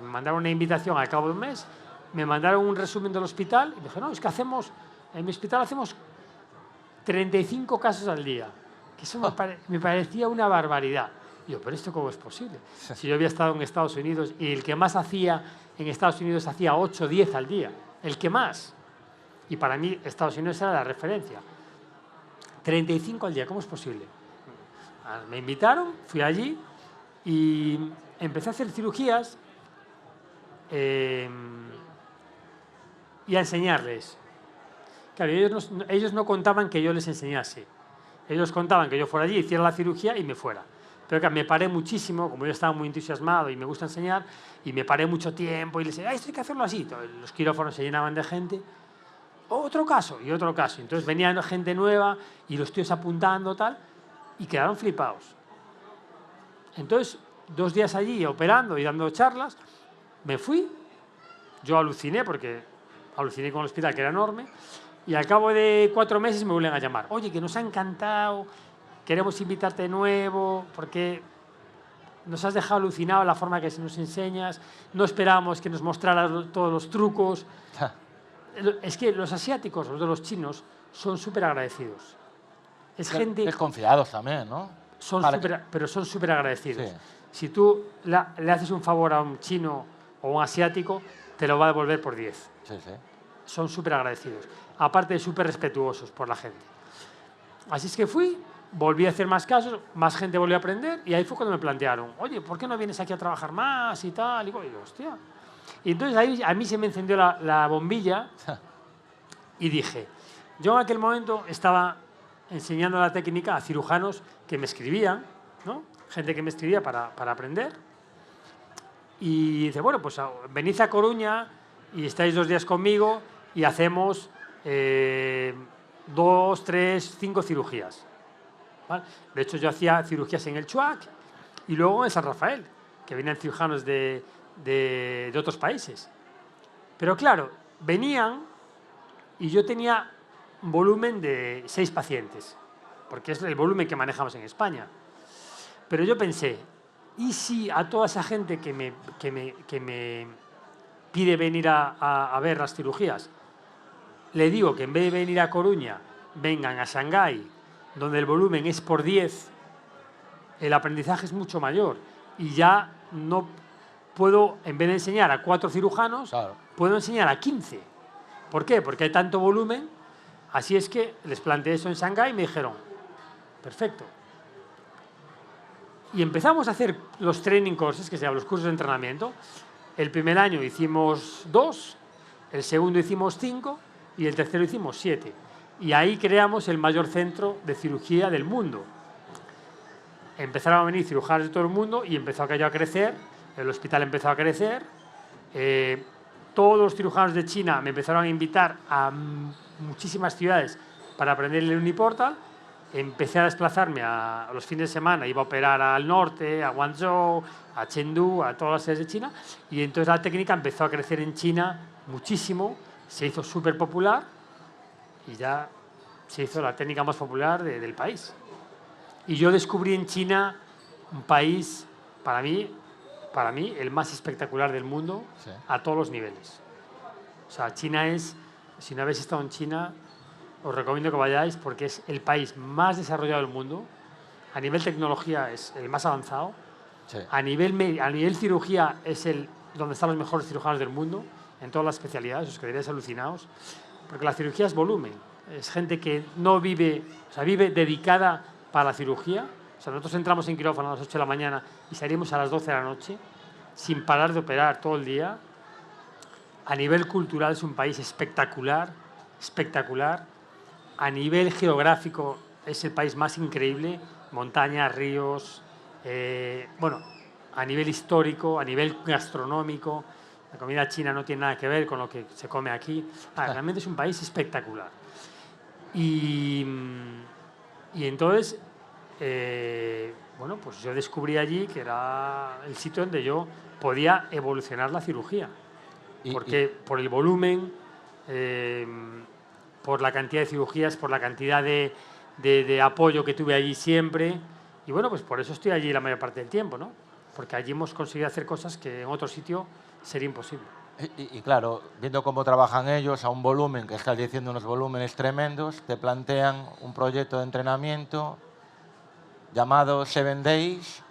me mandaron una invitación al cabo de un mes, me mandaron un resumen del hospital y dije, no, es que en mi hospital hacemos 35 casos al día, que eso me parecía una barbaridad. Y yo, pero ¿esto cómo es posible? Si yo había estado en Estados Unidos y el que más hacía en Estados Unidos hacía 8 o 10 al día, el que más. Y para mí Estados Unidos era la referencia. 35 al día, ¿cómo es posible? Me invitaron, fui allí y empecé a hacer cirugías y a enseñarles. Claro, ellos no contaban que yo les enseñase. Ellos contaban que yo fuera allí, hiciera la cirugía y me fuera. Pero claro, me paré muchísimo, como yo estaba muy entusiasmado y me gusta enseñar, y me paré mucho tiempo y les decía, esto hay que hacerlo así. Los quirófanos se llenaban de gente. Otro caso y otro caso. Entonces venía gente nueva y los tíos apuntando tal, y quedaron flipados. Entonces, 2 días allí operando y dando charlas, me fui. Yo aluciné porque aluciné con el hospital, que era enorme, y al cabo de 4 meses me vuelven a llamar. Oye, que nos ha encantado, queremos invitarte de nuevo, porque nos has dejado alucinado la forma que nos enseñas, no esperábamos que nos mostraras todos los trucos. Es que los asiáticos, los chinos, son súper agradecidos. Es gente...
Desconfiados también, ¿no?
Pero son súper agradecidos.
Sí.
Si tú le haces un favor a un chino o un asiático, te lo va a devolver por 10.
Sí, sí.
Son súper agradecidos. Aparte de súper respetuosos por la gente. Así es que fui, volví a hacer más casos, más gente volvió a aprender, y ahí fue cuando me plantearon, oye, ¿por qué no vienes aquí a trabajar más y tal? Y digo, hostia. Y entonces ahí a mí se me encendió la bombilla y dije, yo en aquel momento estaba enseñando la técnica a cirujanos que me escribían, ¿no? Gente que me escribía para aprender. Y dice, bueno, pues venid a Coruña y estáis 2 días conmigo y hacemos 2, 3, 5 cirugías. ¿Vale? De hecho, yo hacía cirugías en el Chuac y luego en San Rafael, que venían cirujanos de otros países. Pero claro, venían y yo tenía un volumen de 6 pacientes, porque es el volumen que manejamos en España. Pero yo pensé, ¿y si a toda esa gente que me pide venir a ver las cirugías, le digo que en vez de venir a Coruña, vengan a Shanghái, donde el volumen es por 10, el aprendizaje es mucho mayor y ya no puedo, en vez de enseñar a 4 cirujanos, claro, puedo enseñar a 15. ¿Por qué? Porque hay tanto volumen. Así es que les planteé eso en Shanghái y me dijeron, perfecto. Y empezamos a hacer los training courses, que se llaman los cursos de entrenamiento. El primer año hicimos 2, el segundo hicimos 5 y el tercero hicimos 7. Y ahí creamos el mayor centro de cirugía del mundo. empezaron a venir cirujanos de todo el mundo y empezó aquello a crecer, el hospital empezó a crecer, todos los cirujanos de China me empezaron a invitar a muchísimas ciudades para aprender el Uniportal. Empecé a desplazarme a los fines de semana, iba a operar al norte, a Guangzhou, a Chengdu, a todas las ciudades de China, y entonces la técnica empezó a crecer en China muchísimo, se hizo súper popular y ya se hizo la técnica más popular del país. Y yo descubrí en China un país, para mí el más espectacular del mundo, sí, a todos los niveles. O sea, China es, si no habéis estado en China, os recomiendo que vayáis porque es el país más desarrollado del mundo. A nivel tecnología es el más avanzado. Sí. A nivel cirugía es donde están los mejores cirujanos del mundo, en todas las especialidades, os quedaréis alucinados. Porque la cirugía es volumen. Es gente que no vive, o sea, vive dedicada para la cirugía. O sea, nosotros entramos en quirófano a las 8 de la mañana y salimos a las 12 de la noche, sin parar de operar todo el día. A nivel cultural es un país espectacular, espectacular. A nivel geográfico es el país más increíble, montañas, ríos, bueno, a nivel histórico, a nivel gastronómico, la comida china no tiene nada que ver con lo que se come aquí. Realmente es un país espectacular. Y entonces, bueno, pues yo descubrí allí que era el sitio donde yo podía evolucionar la cirugía. Porque por el volumen, por la cantidad de cirugías, por la cantidad de apoyo que tuve allí siempre. Y bueno, pues por eso estoy allí la mayor parte del tiempo, ¿no? Porque allí hemos conseguido hacer cosas que en otro sitio sería imposible.
Y claro, viendo cómo trabajan ellos a un volumen, que estás diciendo unos volúmenes tremendos, te plantean un proyecto de entrenamiento llamado 7 Days,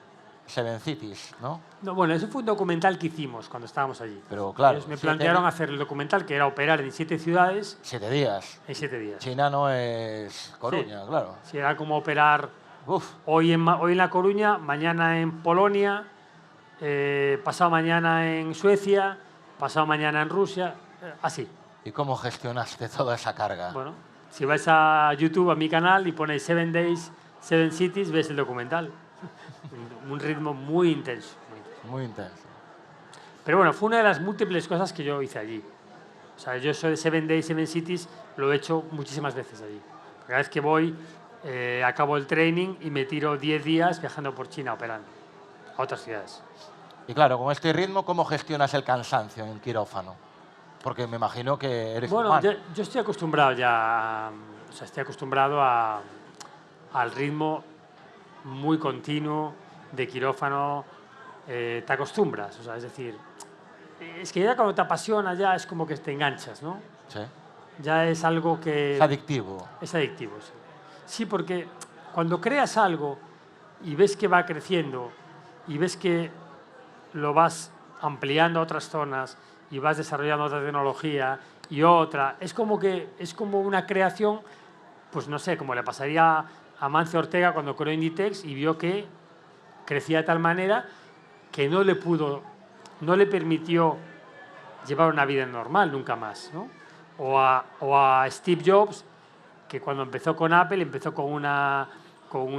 7 Cities, ¿no?
No, bueno, eso fue un documental que hicimos cuando estábamos allí.
Pero claro,
ellos me plantearon hacer el documental, que era operar en 7 ciudades.
7 días.
En 7 días.
China no es Coruña,
sí,
claro.
Sí, era como operar hoy en La Coruña, mañana en Polonia, pasado mañana en Suecia, pasado mañana en Rusia, así.
¿Y cómo gestionaste toda esa carga?
Bueno, si vais a YouTube, a mi canal, y ponéis 7 Days, 7 Cities, ves el documental. Un ritmo muy intenso.
Muy intenso.
Pero bueno, fue una de las múltiples cosas que yo hice allí. O sea, yo soy de 7 Days, 7 Cities, lo he hecho muchísimas veces allí. Cada vez que voy, acabo el training y me tiro 10 días viajando por China operando a otras ciudades.
Y claro, con este ritmo, ¿cómo gestionas el cansancio en el quirófano? Porque me imagino que eres humano.
Bueno, yo estoy acostumbrado ya, o sea, estoy acostumbrado al ritmo muy continuo de quirófano. Te acostumbras, o sea, es decir, es que ya cuando te apasiona ya es como que te enganchas, ¿no?
Sí.
Ya es algo que...
Es adictivo.
Es adictivo, sí. Sí, porque cuando creas algo y ves que va creciendo y ves que lo vas ampliando a otras zonas y vas desarrollando otra tecnología y otra, es como una creación, pues no sé, como le pasaría a Amancio Ortega cuando creó Inditex y vio que crecía de tal manera que no le permitió llevar una vida normal nunca más, ¿no? O a Steve Jobs, que cuando empezó con Apple, empezó con un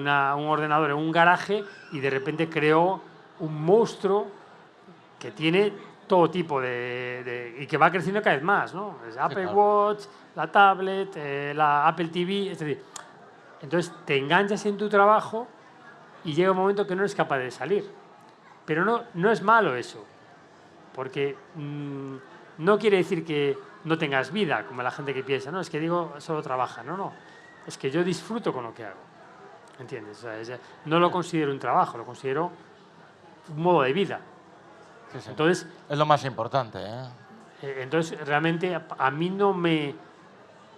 ordenador en un garaje y de repente creó un monstruo que tiene todo tipo y que va creciendo cada vez más, ¿no? Es Apple Watch, la tablet, la Apple TV, es decir, entonces te enganchas en tu trabajo y llega un momento que no eres capaz de salir. Pero no es malo eso, porque no quiere decir que no tengas vida, como la gente que piensa, no, es que digo, solo trabaja, no, es que yo disfruto con lo que hago, ¿entiendes? O sea, no lo considero un trabajo, lo considero un modo de vida.
Sí, sí.
Entonces,
es lo más importante, ¿eh?
Entonces, realmente, a mí no me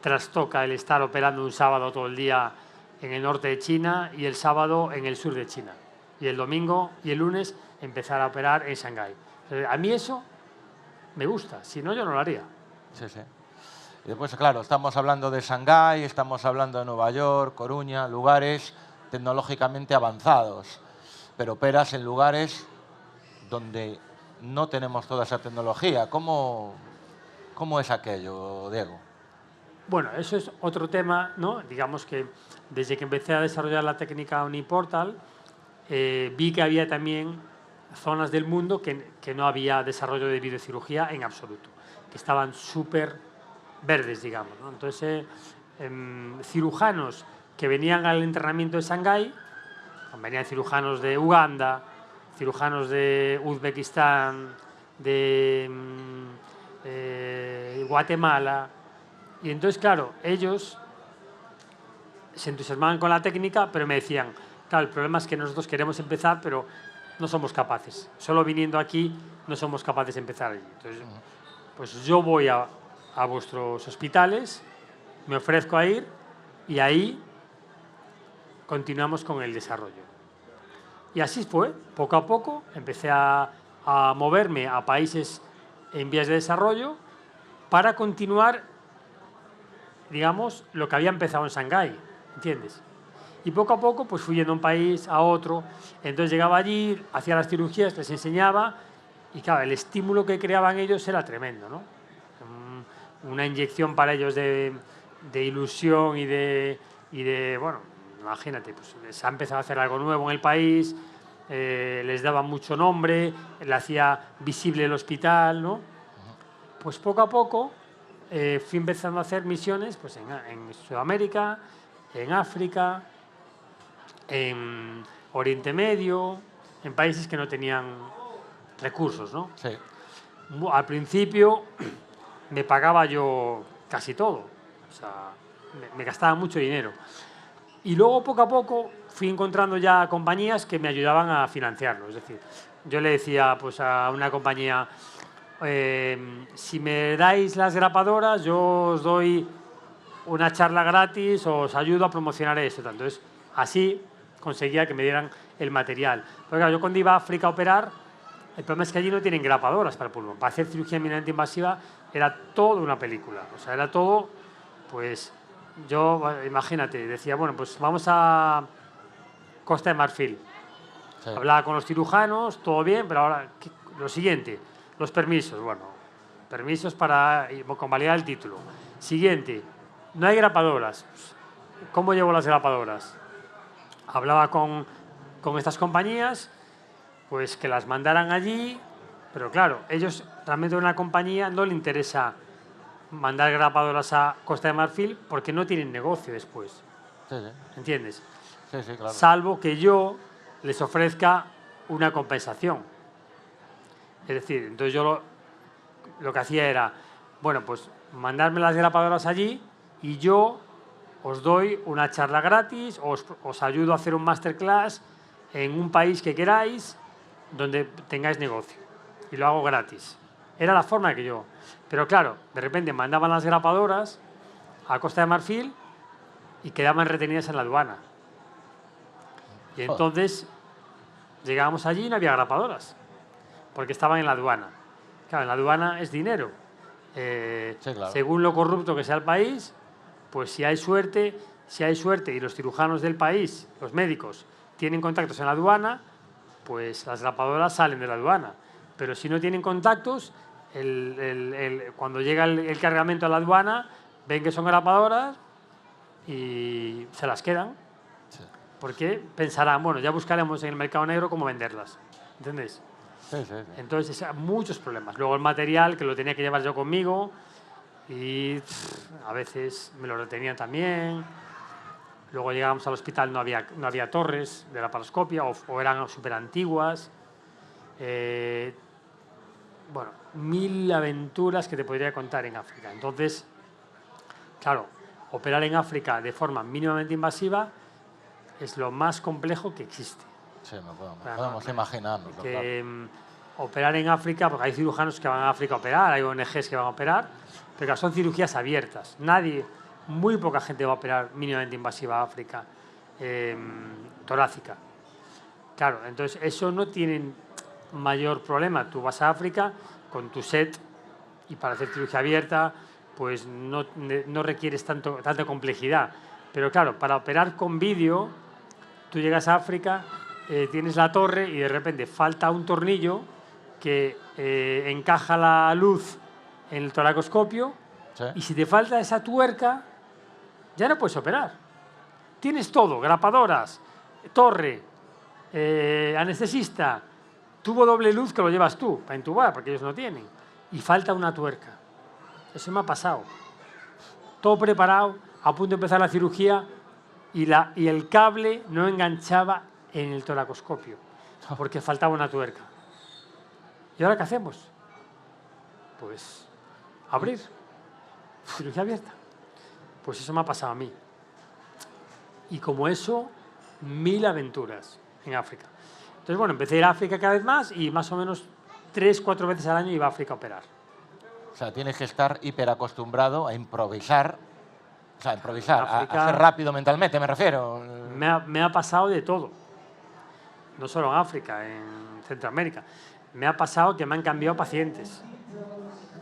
trastoca el estar operando un sábado todo el día en el norte de China y el sábado en el sur de China. Y el domingo y el lunes empezar a operar en Shanghái. A mí eso me gusta, si no yo no lo haría.
Sí, sí. Y después, claro, estamos hablando de Shanghái, estamos hablando de Nueva York, Coruña, lugares tecnológicamente avanzados, pero operas en lugares donde no tenemos toda esa tecnología. ¿Cómo es aquello, Diego?
Bueno, eso es otro tema, ¿no? Digamos que desde que empecé a desarrollar la técnica Uniportal, vi que había también zonas del mundo que no había desarrollo de videocirugía en absoluto, que estaban súper verdes, digamos, ¿no? Entonces, cirujanos que venían al entrenamiento de Shanghái, venían cirujanos de Uganda, cirujanos de Uzbekistán, de Guatemala, y entonces, claro, ellos se entusiasmaban con la técnica, pero me decían, claro, el problema es que nosotros queremos empezar, pero no somos capaces. Solo viniendo aquí no somos capaces de empezar allí. Entonces, pues yo voy a vuestros hospitales, me ofrezco a ir y ahí continuamos con el desarrollo. Y así fue, poco a poco empecé a moverme a países en vías de desarrollo para continuar, digamos, lo que había empezado en Shanghái, ¿entiendes? Y poco a poco pues fui yendo de un país a otro, entonces llegaba allí, hacía las cirugías, les enseñaba y claro, el estímulo que creaban ellos era tremendo, ¿no? Una inyección para ellos de ilusión y de, bueno, imagínate, pues se ha empezado a hacer algo nuevo en el país, les daba mucho nombre, le hacía visible el hospital, ¿no? Pues poco a poco fui empezando a hacer misiones pues en Sudamérica, en África, en Oriente Medio, en países que no tenían recursos, ¿no?
Sí.
Al principio me pagaba yo casi todo, o sea, me gastaba mucho dinero. Y luego, poco a poco, fui encontrando ya compañías que me ayudaban a financiarlo. Es decir, yo le decía pues, a una compañía, si me dais las grapadoras, yo os doy una charla gratis o os ayudo a promocionar esto. Entonces, así conseguía que me dieran el material. Pero claro, yo cuando iba a África a operar, el problema es que allí no tienen grapadoras para el pulmón. Para hacer cirugía mínimamente invasiva era todo una película. O sea, era todo, pues, yo, imagínate, decía, bueno, pues vamos a Costa de Marfil. Sí. Hablaba con los cirujanos, todo bien, pero ahora, lo siguiente, los permisos. Bueno, permisos para convalidar el título. Siguiente, no hay grapadoras. ¿Cómo llevo las grapadoras? Hablaba con estas compañías, pues que las mandaran allí, pero claro, ellos realmente a una compañía no le interesa mandar grapadoras a Costa de Marfil porque no tienen negocio después. Sí, sí. ¿Entiendes?
Sí, sí, claro.
Salvo que yo les ofrezca una compensación. Es decir, entonces yo lo que hacía era, bueno, pues mandarme las grapadoras allí y yo os doy una charla gratis, os ayudo a hacer un masterclass en un país que queráis, donde tengáis negocio. Y lo hago gratis. Era la forma que yo... Pero claro, de repente mandaban las grapadoras a Costa de Marfil y quedaban retenidas en la aduana. Y entonces llegábamos allí y no había grapadoras, porque estaban en la aduana. Claro, en la aduana es dinero. Sí, claro. Según lo corrupto que sea el país, pues si hay suerte y los cirujanos del país, los médicos, tienen contactos en la aduana, pues las grapadoras salen de la aduana. Pero si no tienen contactos, cuando llega el cargamento a la aduana, ven que son grapadoras y se las quedan. Sí. Porque pensarán, bueno, ya buscaremos en el mercado negro cómo venderlas. ¿Entendéis? Sí, sí, sí. Entonces, muchos problemas. Luego el material, que lo tenía que llevar yo conmigo, y a veces me lo retenían también. Luego llegábamos al hospital, no había torres de laparoscopia o eran súper antiguas. Bueno, 1000 aventuras que te podría contar en África. Entonces, claro, operar en África de forma mínimamente invasiva es lo más complejo que existe.
Sí, podemos imaginarnos.
Operar en África, porque hay cirujanos que van a África a operar, hay ONGs que van a operar, pero son cirugías abiertas. Muy poca gente va a operar mínimamente invasiva a África torácica. Claro, entonces eso no tiene mayor problema. Tú vas a África con tu set y para hacer cirugía abierta pues no requieres tanta complejidad. Pero claro, para operar con vídeo, tú llegas a África, tienes la torre y de repente falta un tornillo que encaja la luz en el toracoscopio. ¿Sí? Y si te falta esa tuerca, ya no puedes operar. Tienes todo, grapadoras, torre, anestesista, tubo doble luz que lo llevas tú para intubar, porque ellos no tienen. Y falta una tuerca. Eso me ha pasado. Todo preparado, a punto de empezar la cirugía y el cable no enganchaba en el toracoscopio porque faltaba una tuerca. ¿Y ahora qué hacemos? Pues abrir. Cirugía abierta. Pues eso me ha pasado a mí. Y como eso, 1000 aventuras en África. Entonces, bueno, empecé a ir a África cada vez más y más o menos 3-4 veces al año iba a África a operar.
O sea, tienes que estar hiperacostumbrado a improvisar. O sea, improvisar,
África,
a ser rápido mentalmente, me refiero.
Me ha pasado de todo. No solo en África, en Centroamérica. Me ha pasado que me han cambiado pacientes,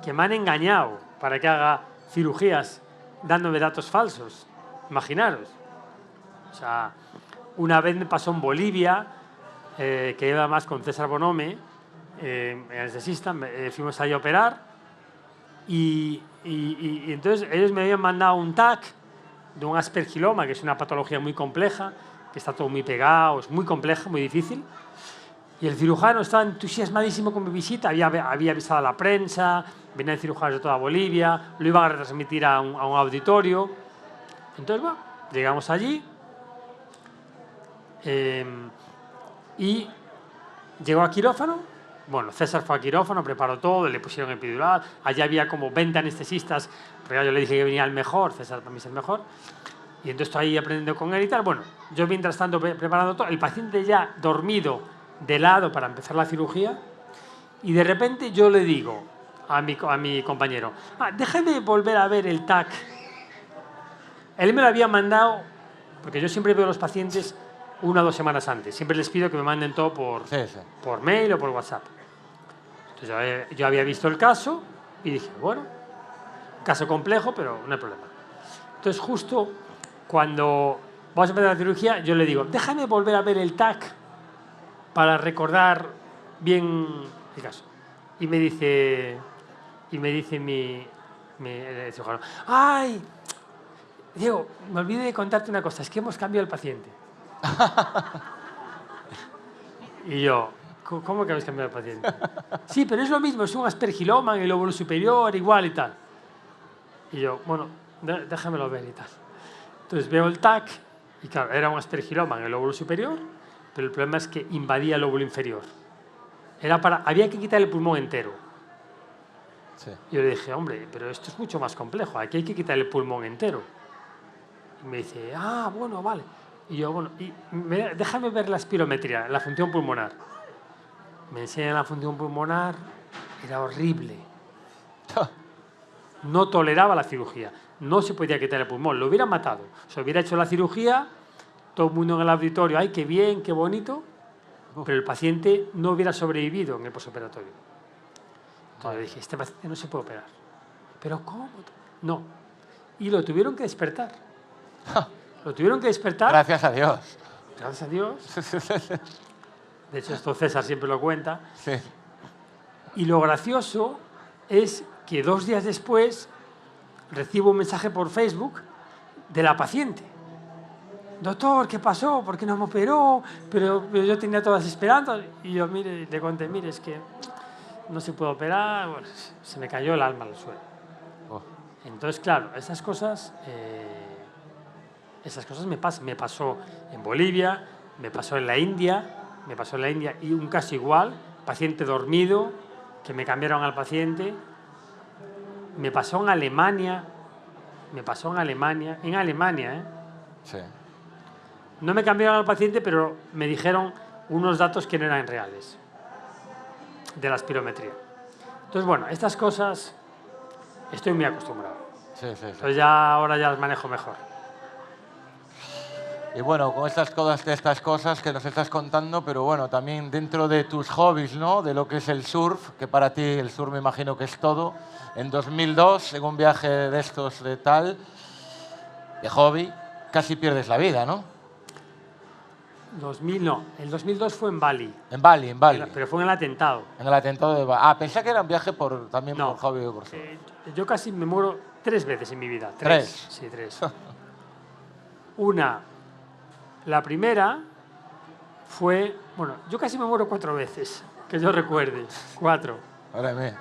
que me han engañado para que haga cirugías dándome datos falsos. Imaginaros. O sea, una vez me pasó en Bolivia, que iba más con César Bonome, anestesista, fuimos ahí a operar y entonces ellos me habían mandado un TAC de un aspergiloma, que es una patología muy compleja, que está todo muy pegado, es muy compleja, muy difícil. Y el cirujano estaba entusiasmadísimo con mi visita, había avisado a la prensa, venían cirujanos de toda Bolivia, lo iban a retransmitir a un auditorio. Entonces, bueno, llegamos allí y llegó a quirófano. Bueno, César fue a quirófano, preparó todo, le pusieron epidural. Allí había como 20 anestesistas, pero yo le dije que venía el mejor, César para mí es el mejor. Y entonces estoy ahí aprendiendo con él y tal. Bueno, yo mientras tanto preparando todo, el paciente ya dormido de lado para empezar la cirugía, y de repente yo le digo a mi compañero, déjeme volver a ver el TAC. Él me lo había mandado, porque yo siempre veo a los pacientes 1 o 2 semanas antes. Siempre les pido que me manden todo por mail o por WhatsApp. Entonces yo había visto el caso y dije, bueno, caso complejo, pero no hay problema. Entonces justo cuando vamos a empezar la cirugía, yo le digo, déjame volver a ver el TAC para recordar bien el caso. Y me dice mi cirujano, ¡ay! Diego, me olvidé de contarte una cosa, es que hemos cambiado el paciente. Y yo, ¿cómo que habéis cambiado el paciente? Sí, pero es lo mismo, es un aspergiloma en el lóbulo superior, igual y tal. Y yo, bueno, déjamelo ver y tal. Entonces veo el TAC, y claro, era un aspergiloma en el lóbulo superior, pero el problema es que invadía el lóbulo inferior. Había que quitar el pulmón entero.
Sí.
Y yo le dije, hombre, pero esto es mucho más complejo, aquí hay que quitar el pulmón entero. Y me dice, bueno, vale. Y yo, bueno, déjame ver la espirometría, la función pulmonar. Me enseñan la función pulmonar, era horrible. No toleraba la cirugía, no se podía quitar el pulmón, lo hubiera matado. Se hubiera hecho la cirugía, todo el mundo en el auditorio, ¡ay, qué bien, qué bonito! Pero el paciente no hubiera sobrevivido en el posoperatorio. Entonces le dije, este paciente no se puede operar. ¿Pero cómo? No. Y lo tuvieron que despertar. Lo tuvieron que despertar.
Gracias a Dios.
Gracias a Dios. De hecho, esto César siempre lo cuenta.
Sí.
Y lo gracioso es que 2 días después recibo un mensaje por Facebook de la paciente. Doctor, ¿qué pasó? ¿Por qué no me operó? Pero yo tenía todas esperando. Y yo le conté, mire, es que no se puede operar. Bueno, se me cayó el alma al suelo.
Oh.
Entonces, claro, esas cosas me pasó en Bolivia, me pasó en la India, y un caso igual, paciente dormido, que me cambiaron al paciente. Me pasó en Alemania,
Sí.
No me cambiaron al paciente, pero me dijeron unos datos que no eran reales de la espirometría. Entonces, bueno, estas cosas estoy muy acostumbrado.
Sí.
Entonces ahora ya las manejo mejor.
Y bueno, con estas cosas que nos estás contando, pero bueno, también dentro de tus hobbies, ¿no? De lo que es el surf, que para ti el surf me imagino que es todo. En 2002, en un viaje de estos de hobby, casi pierdes la vida, ¿no?
2000 no, el 2002 fue en Bali.
En Bali.
Pero fue en el atentado.
En el atentado de Bali. Pensé que era un viaje también
No,
por hobby o por surf.
yo casi me muero 3 veces en mi vida.
3.
Sí, 3. La primera fue... Bueno, yo casi me muero 4 veces, que yo recuerde. 4.
Madre mía.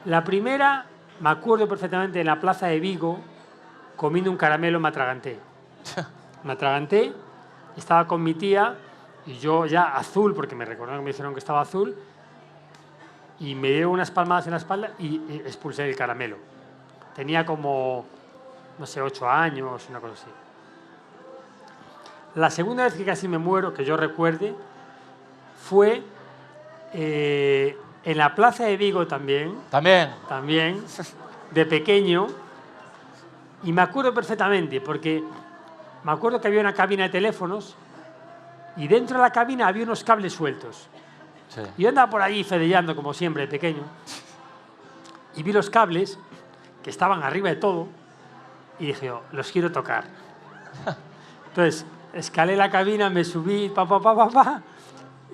La primera, me acuerdo perfectamente, en la plaza de Vigo, comiendo un caramelo, me atraganté. Me atraganté, estaba con mi tía, y yo ya azul, porque me recordaron que me dijeron que estaba azul, y me dio unas palmadas en la espalda y expulsé el caramelo. Tenía como, no sé, 8 años, una cosa así. La segunda vez que casi me muero, que yo recuerde, fue en la plaza de Vigo también. También, de pequeño. Y me acuerdo perfectamente, porque me acuerdo que había una cabina de teléfonos y dentro de la cabina había unos cables sueltos.
Sí.
Y yo andaba por allí fedeando, como siempre, de pequeño, y vi los cables que estaban arriba de todo y dije, oh, los quiero tocar. Entonces, escalé la cabina, me subí,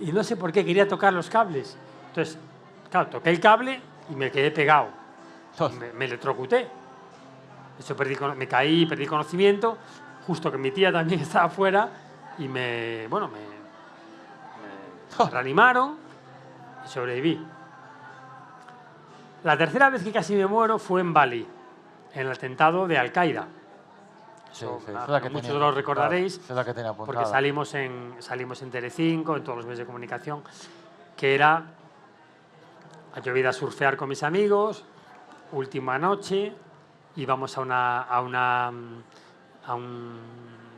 y no sé por qué quería tocar los cables. Entonces, claro, toqué el cable y me quedé pegado. Me electrocuté. De hecho, me caí, perdí conocimiento, justo que mi tía también estaba afuera y me reanimaron y sobreviví. La tercera vez que casi me muero fue en Bali, en el atentado de Al-Qaeda.
Sí,
muchos lo recordaréis,
porque
salimos en Telecinco, en todos los medios de comunicación, que era, yo iba a surfear con mis amigos, última noche, íbamos a una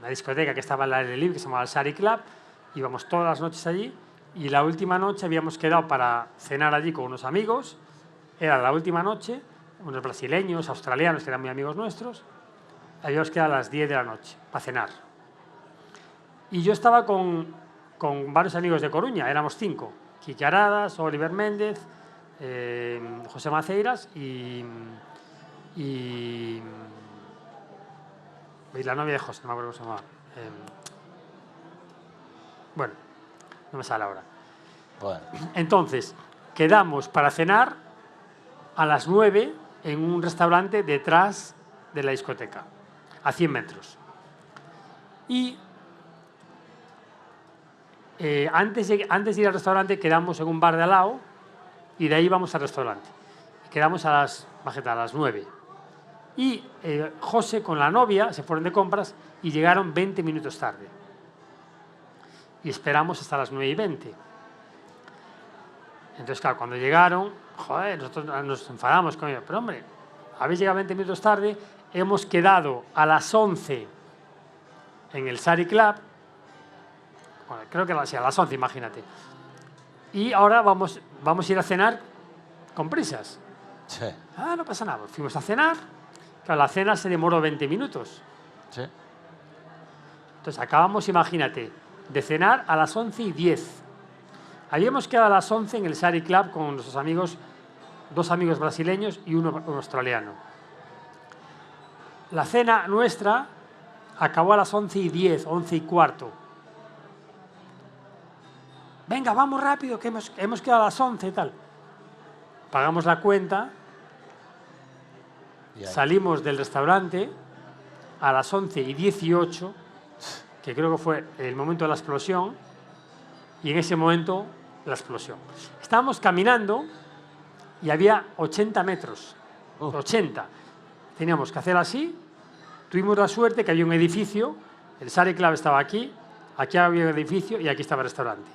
discoteca que estaba al aire libre, que se llamaba el Sari Club, íbamos todas las noches allí, y la última noche habíamos quedado para cenar allí con unos amigos, era la última noche, unos brasileños, australianos, que eran muy amigos nuestros, habíamos quedado a las 10 de la noche para cenar. Y yo estaba con varios amigos de Coruña, éramos 5, Quique Aradas, Oliver Méndez, José Maceiras y la novia de José, no me acuerdo cómo se llamaba. Bueno, no me sale ahora.
Bueno.
Entonces, quedamos para cenar a las 9 en un restaurante detrás de la discoteca, a 100 metros. Y antes de ir al restaurante quedamos en un bar de al lado y de ahí vamos al restaurante. Quedamos a las 9. Y José con la novia se fueron de compras y llegaron 20 minutos tarde. Y esperamos hasta las 9:20. Entonces, claro, cuando llegaron, joder, nosotros nos enfadamos con ellos. Pero, hombre, habéis llegado 20 minutos tarde, hemos quedado a las 11 en el Sari Club. Bueno, creo que a las 11, imagínate. Y ahora vamos a ir a cenar con prisas.
Sí.
Ah, no pasa nada. Fuimos a cenar. Claro, la cena se demoró 20 minutos.
Sí.
Entonces acabamos, imagínate, de cenar a las 11:10. Habíamos quedado a las 11 en el Sari Club con nuestros amigos, 2 amigos brasileños y un australiano. La cena nuestra acabó a las 11:10, 11:15. Venga, vamos rápido, que hemos quedado a las 11 y tal. Pagamos la cuenta, salimos del restaurante a las 11:18, que creo que fue el momento de la explosión, y en ese momento la explosión. Estábamos caminando y había 80 metros. 80. Teníamos que hacer así. Tuvimos la suerte que había un edificio, el Sari Club estaba aquí había un edificio y aquí estaba el restaurante.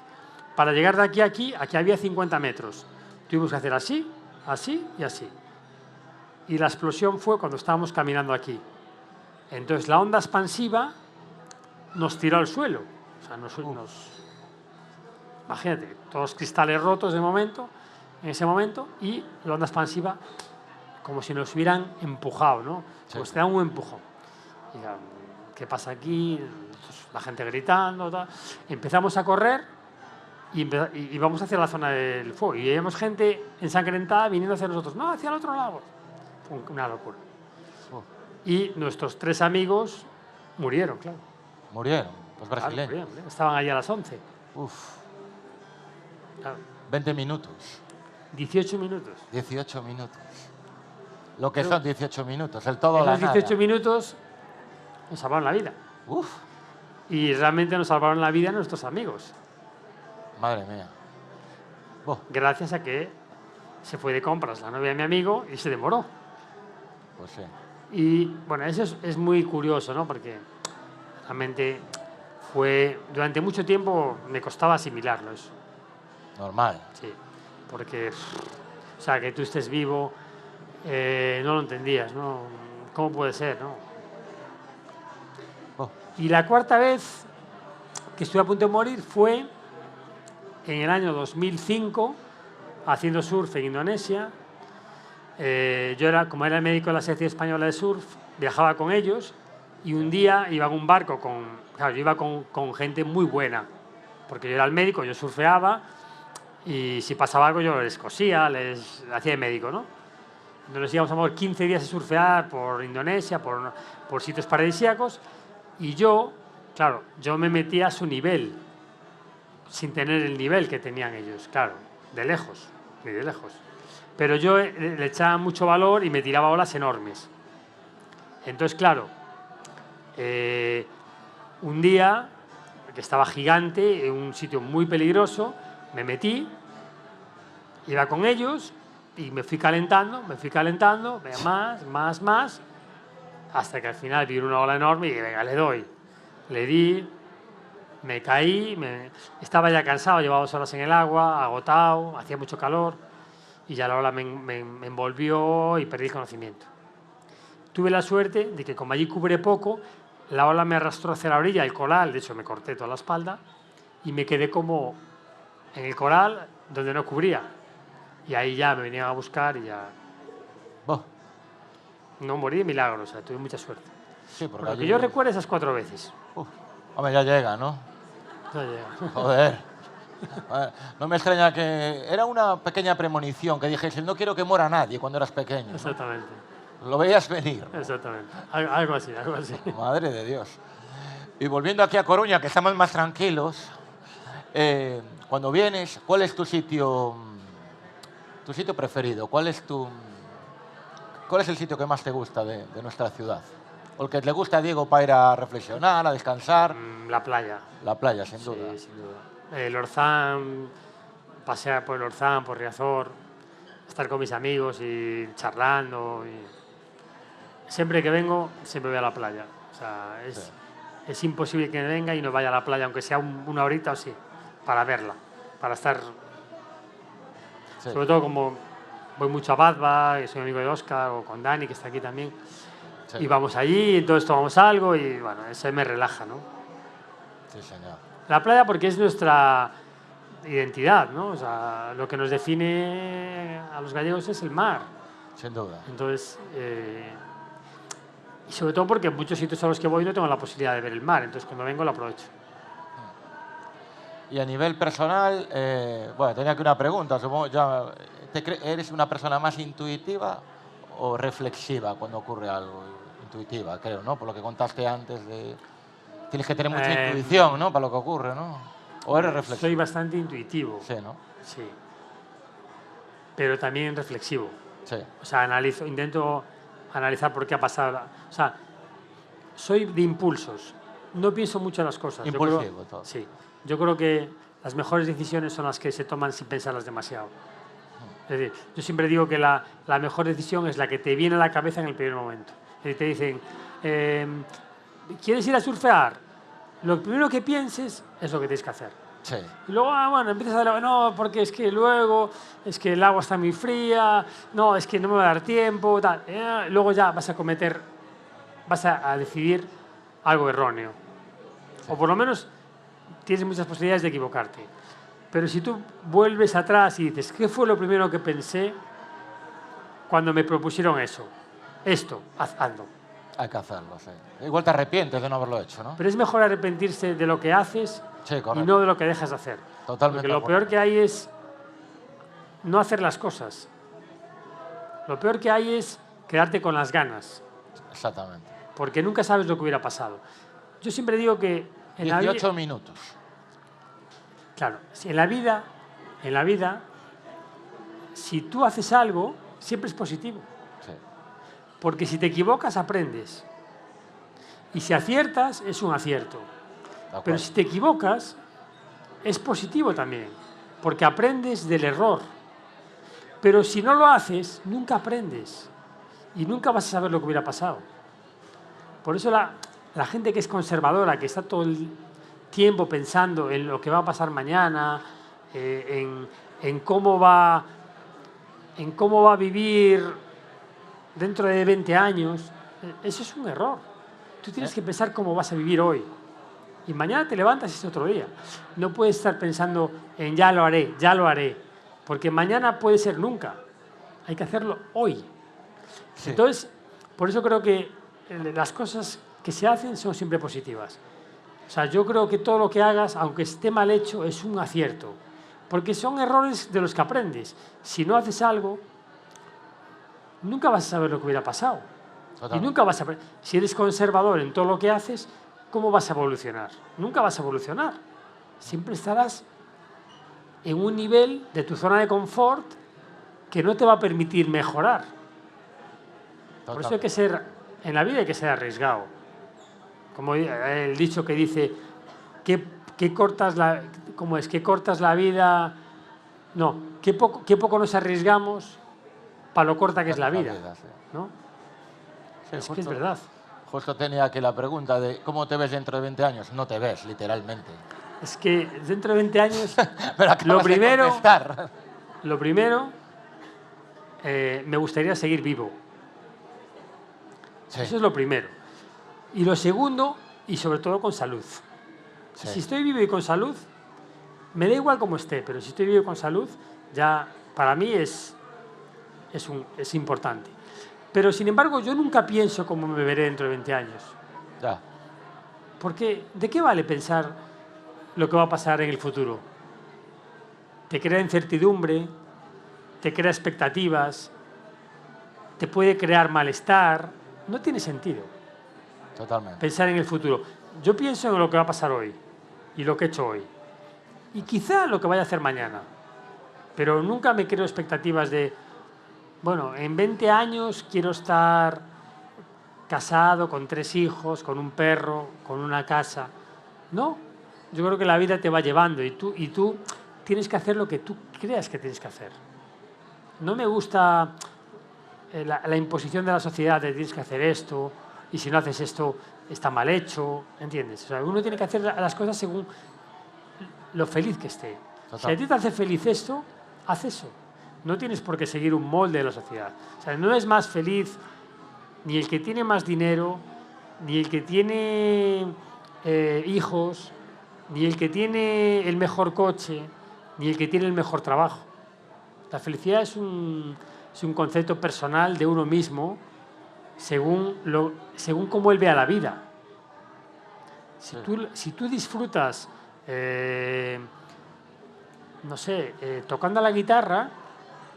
Para llegar de aquí a aquí había 50 metros. Tuvimos que hacer así, así y así. Y la explosión fue cuando estábamos caminando aquí. Entonces la onda expansiva nos tiró al suelo. O sea, imagínate, todos cristales rotos en ese momento, y la onda expansiva como si nos hubieran empujado, ¿no?
Sí.
Pues te dan un empujón. Y, ¿qué pasa aquí? La gente gritando, tal. Empezamos a correr y vamos hacia la zona del fuego. Y veíamos gente ensangrentada viniendo hacia nosotros. No, hacia el otro lado. Fue una locura. Y nuestros 3 amigos murieron, claro.
Murieron, los brasileños.
Claro, murieron. Estaban allí a las 11.
Uf.
Claro.
20 minutos.
18 minutos.
18 minutos. Lo que son 18 minutos, el todo o la
nada. Los 18 minutos nos salvaron la vida.
Uf.
Y realmente nos salvaron la vida nuestros amigos.
Madre mía.
Gracias a que se fue de compras la novia de mi amigo y se demoró.
Pues sí.
Y bueno, eso es muy curioso, ¿no? Porque realmente durante mucho tiempo me costaba asimilarlo eso.
Normal.
Sí, porque, o sea, que tú estés vivo, no lo entendías, ¿no? ¿Cómo puede ser, no? Y la cuarta vez que estuve a punto de morir fue en el año 2005, haciendo surf en Indonesia. Como era el médico de la Selección Española de Surf, viajaba con ellos y un día iba en un barco yo iba con gente muy buena, porque yo era el médico, yo surfeaba y si pasaba algo yo les cosía, les hacía de médico, ¿no? Nos íbamos a mover 15 días a surfear por Indonesia, por sitios paradisíacos, y yo me metía a su nivel, sin tener el nivel que tenían ellos, claro, de lejos, ni de lejos. Pero yo le echaba mucho valor y me tiraba olas enormes. Entonces, claro, un día, que estaba gigante, en un sitio muy peligroso, me metí, iba con ellos y me fui calentando, más, hasta que al final vi una ola enorme y dije, venga, le doy. Le di, me caí, estaba ya cansado, llevaba 2 horas en el agua, agotado, hacía mucho calor y ya la ola me envolvió y perdí el conocimiento. Tuve la suerte de que como allí cubre poco, la ola me arrastró hacia la orilla, el coral, de hecho me corté toda la espalda y me quedé como en el coral donde no cubría. Y ahí ya me venían a buscar y ya... No morí de milagro, o sea, tuve mucha suerte.
Sí, porque
Porque
allí...
yo recuerdo esas 4 veces.
Hombre, ya llega, ¿no?
Ya llega.
Joder. No me extraña que... Era una pequeña premonición que dijese, no quiero que muera nadie cuando eras pequeño, ¿no?
Exactamente.
Lo veías venir.
Exactamente. Algo así, algo así.
Madre de Dios. Y volviendo aquí a Coruña, que estamos más tranquilos, cuando vienes, ¿cuál es tu sitio preferido? ¿Cuál es el sitio que más te gusta de nuestra ciudad? ¿O el que le gusta a Diego para ir a reflexionar, a descansar?
La playa.
La playa, sin duda.
Sí, sin duda. El Orzán, pasear por el Orzán, por Riazor, estar con mis amigos y charlando. Siempre que vengo, siempre voy a la playa. O sea, es imposible que venga y no vaya a la playa, aunque sea una horita o sí, para verla, para estar... Sí. Sobre todo como voy mucho a Badba, soy amigo de Óscar, o con Dani, que está aquí también. Sí. Y vamos allí, entonces tomamos algo y bueno, eso me relaja, ¿no?
Sí, señor.
La playa porque es nuestra identidad, ¿no? O sea, lo que nos define a los gallegos es el mar.
Sin duda.
Entonces, y sobre todo porque en muchos sitios a los que voy no tengo la posibilidad de ver el mar, entonces cuando vengo lo aprovecho.
Y a nivel personal, bueno, tenía aquí una pregunta, supongo, ¿eres una persona más intuitiva o reflexiva cuando ocurre algo? Intuitiva, creo, ¿no? Por lo que contaste antes tienes que tener mucha intuición, ¿no? Para lo que ocurre, ¿no? ¿O eres reflexivo?
Soy bastante intuitivo.
Sí, ¿no?
Sí. Pero también reflexivo.
Sí.
O sea, intento analizar por qué ha pasado. O sea, soy de impulsos. No pienso mucho en las cosas.
Impulsivo, todo.
Sí. Yo creo que las mejores decisiones son las que se toman sin pensarlas demasiado. Es decir, yo siempre digo que la mejor decisión es la que te viene a la cabeza en el primer momento. Es decir, te dicen, ¿quieres ir a surfear? Lo primero que pienses es lo que tienes que hacer.
Sí.
Y luego, bueno, empiezas a decir, no, porque es que luego, es que el agua está muy fría, no, es que no me va a dar tiempo, tal. Luego ya vas a decidir algo erróneo. Sí. O por lo menos tienes muchas posibilidades de equivocarte. Pero si tú vuelves atrás y dices, ¿qué fue lo primero que pensé cuando me propusieron eso? Esto, hazlo.
Hay que hacerlo, sí. Igual te arrepientes de no haberlo hecho, ¿no?
Pero es mejor arrepentirse de lo que haces y no de lo que dejas de hacer.
Totalmente.
Porque lo peor que hay es no hacer las cosas. Lo peor que hay es quedarte con las ganas.
Exactamente.
Porque nunca sabes lo que hubiera pasado. Yo siempre digo que...
18 minutos.
Claro, en la vida, si tú haces algo, siempre es positivo.
Sí.
Porque si te equivocas, aprendes. Y si aciertas, es un acierto. Pero si te equivocas, es positivo también, porque aprendes del error. Pero si no lo haces, nunca aprendes y nunca vas a saber lo que hubiera pasado. Por eso la gente que es conservadora, que está todo el tiempo pensando en lo que va a pasar mañana, en cómo va a vivir dentro de 20 años, eso es un error. Tú tienes que pensar cómo vas a vivir hoy. Y mañana te levantas y es otro día. No puedes estar pensando en ya lo haré, porque mañana puede ser nunca. Hay que hacerlo hoy. Sí. Entonces, por eso creo que las cosas que se hacen son siempre positivas. O sea, yo creo que todo lo que hagas, aunque esté mal hecho, es un acierto. Porque son errores de los que aprendes. Si no haces algo, nunca vas a saber lo que hubiera pasado. Totalmente. Y nunca vas a... Si eres conservador en todo lo que haces, ¿cómo vas a evolucionar? Nunca vas a evolucionar. Siempre estarás en un nivel de tu zona de confort que no te va a permitir mejorar. Totalmente. Por eso hay que ser... En la vida hay que ser arriesgado. Como el dicho que dice que cortas la... ¿Cómo es? Que cortas la vida... No, qué poco nos arriesgamos para lo corta que es la vida. ¿No? Sí, es que es verdad.
Justo tenía aquí la pregunta de ¿cómo te ves dentro de 20 años? No te ves, literalmente.
Es que dentro de 20 años...
Pero lo
primero, me gustaría seguir vivo. Sí. Eso es lo primero. Y lo segundo, y sobre todo con salud. Sí. Si estoy vivo y con salud, me da igual cómo esté, pero si estoy vivo y con salud, ya para mí es importante. Pero, sin embargo, yo nunca pienso cómo me veré dentro de 20 años.
Ya.
Porque, ¿de qué vale pensar lo que va a pasar en el futuro? Te crea incertidumbre, te crea expectativas, te puede crear malestar. No tiene sentido.
Totalmente.
Pensar en el futuro. Yo pienso en lo que va a pasar hoy y lo que he hecho hoy. Y quizá lo que vaya a hacer mañana. Pero nunca me creo expectativas de... Bueno, en 20 años quiero estar casado, con 3 hijos, con un perro, con una casa. No, yo creo que la vida te va llevando y tú tienes que hacer lo que tú creas que tienes que hacer. No me gusta la imposición de la sociedad de tienes que hacer esto y si no haces esto está mal hecho, ¿entiendes? O sea, uno tiene que hacer las cosas según lo feliz que esté. Total. Si a ti te hace feliz esto, haz eso. No tienes por qué seguir un molde de la sociedad. O sea, no es más feliz ni el que tiene más dinero, ni el que tiene hijos, ni el que tiene el mejor coche, ni el que tiene el mejor trabajo. La felicidad es un concepto personal de uno mismo según cómo él vea la vida. Si tú disfrutas, no sé, tocando la guitarra,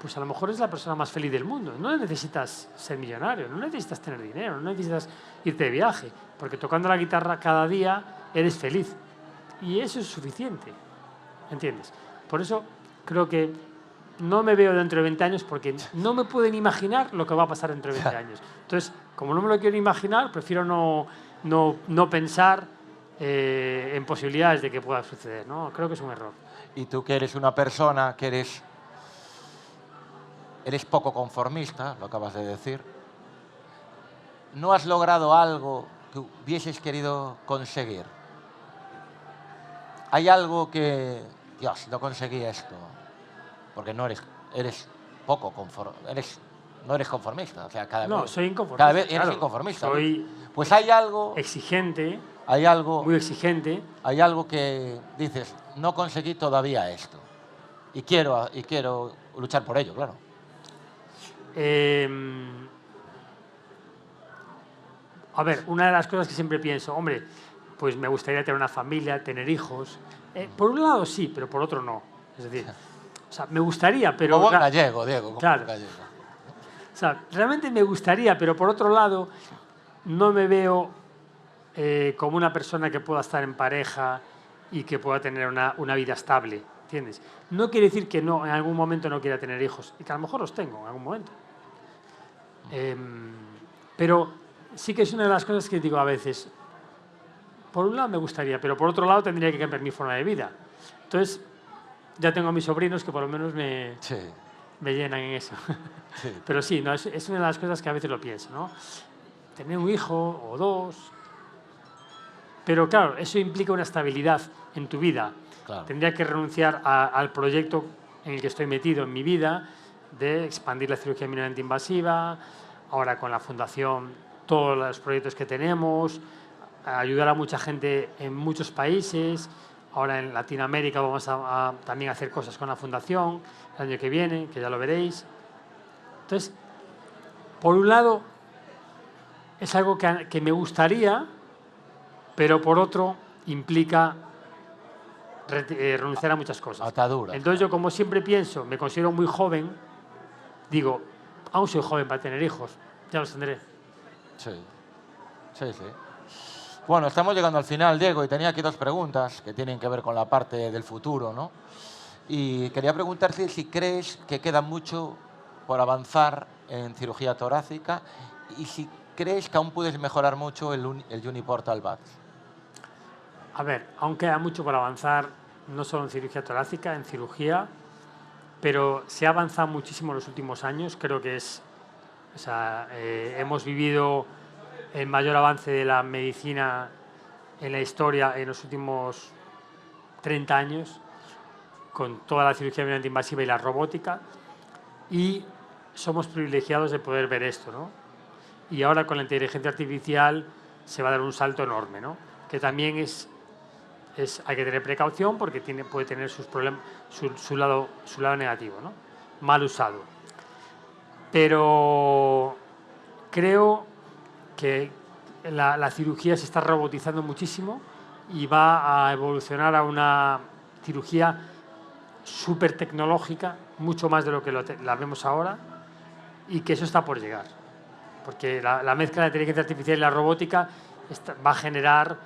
pues a lo mejor es la persona más feliz del mundo. No necesitas ser millonario, no necesitas tener dinero, no necesitas irte de viaje, porque tocando la guitarra cada día eres feliz. Y eso es suficiente, ¿entiendes? Por eso creo que no me veo dentro de 20 años porque no me pueden imaginar lo que va a pasar dentro de 20 años. Entonces, como no me lo quiero imaginar, prefiero no pensar en posibilidades de que pueda suceder, ¿no? Creo que es un error.
Y tú que eres una persona que eres poco conformista, lo acabas de decir, ¿no has logrado algo que hubieses querido conseguir? ¿Hay algo que, Dios, no conseguí esto? Porque no eres poco conformista, no eres conformista. O sea,
soy inconformista.
Cada vez eres inconformista.
Soy
pues hay algo...
exigente.
Hay algo...
Muy exigente.
Hay algo que dices, no conseguí todavía esto. Y quiero luchar por ello, claro.
A ver, una de las cosas que siempre pienso, hombre, pues me gustaría tener una familia, tener hijos. Por un lado sí, pero por otro no. Es decir, o sea, me gustaría, pero...
Como buen gallego, Diego.
Claro.
Gallego.
O sea, realmente me gustaría, pero por otro lado no me veo como una persona que pueda estar en pareja y que pueda tener una vida estable, ¿entiendes? No quiere decir que no, en algún momento no quiera tener hijos, y que a lo mejor los tengo en algún momento. Pero sí que es una de las cosas que digo a veces, por un lado me gustaría, pero por otro lado tendría que cambiar mi forma de vida. Entonces, ya tengo a mis sobrinos que por lo menos me llenan en eso.
Sí.
Pero sí, no, es una de las cosas que a veces lo pienso, ¿no? Tener un hijo o dos. Pero claro, eso implica una estabilidad en tu vida.
Claro.
Tendría que renunciar al proyecto en el que estoy metido en mi vida, de expandir la cirugía mínimamente invasiva, ahora con la fundación, todos los proyectos que tenemos, ayudar a mucha gente en muchos países. Ahora en Latinoamérica vamos a también hacer cosas con la fundación el año que viene, que ya lo veréis. Entonces, por un lado, es algo que me gustaría, pero por otro implica renunciar a muchas cosas.
Ataduras.
Entonces yo, como siempre pienso, me considero muy joven, digo, aún soy joven para tener hijos, ya los tendré.
Sí. Bueno, estamos llegando al final, Diego, y tenía aquí 2 preguntas que tienen que ver con la parte del futuro, ¿no? Y quería preguntarte si crees que queda mucho por avanzar en cirugía torácica y si crees que aún puedes mejorar mucho el Uniportal VATS.
A ver, aún queda mucho por avanzar, no solo en cirugía torácica, en cirugía, pero se ha avanzado muchísimo en los últimos años. Creo que hemos vivido el mayor avance de la medicina en la historia en los últimos 30 años, con toda la cirugía mínimamente invasiva y la robótica, y somos privilegiados de poder ver esto, ¿no? Y ahora con la inteligencia artificial se va a dar un salto enorme, ¿no? Que también hay que tener precaución porque puede tener sus problemas, su lado negativo, ¿no? Mal usado. Pero creo que la cirugía se está robotizando muchísimo y va a evolucionar a una cirugía súper tecnológica, mucho más de lo que la vemos ahora, y que eso está por llegar. Porque la mezcla de inteligencia artificial y la robótica va a generar,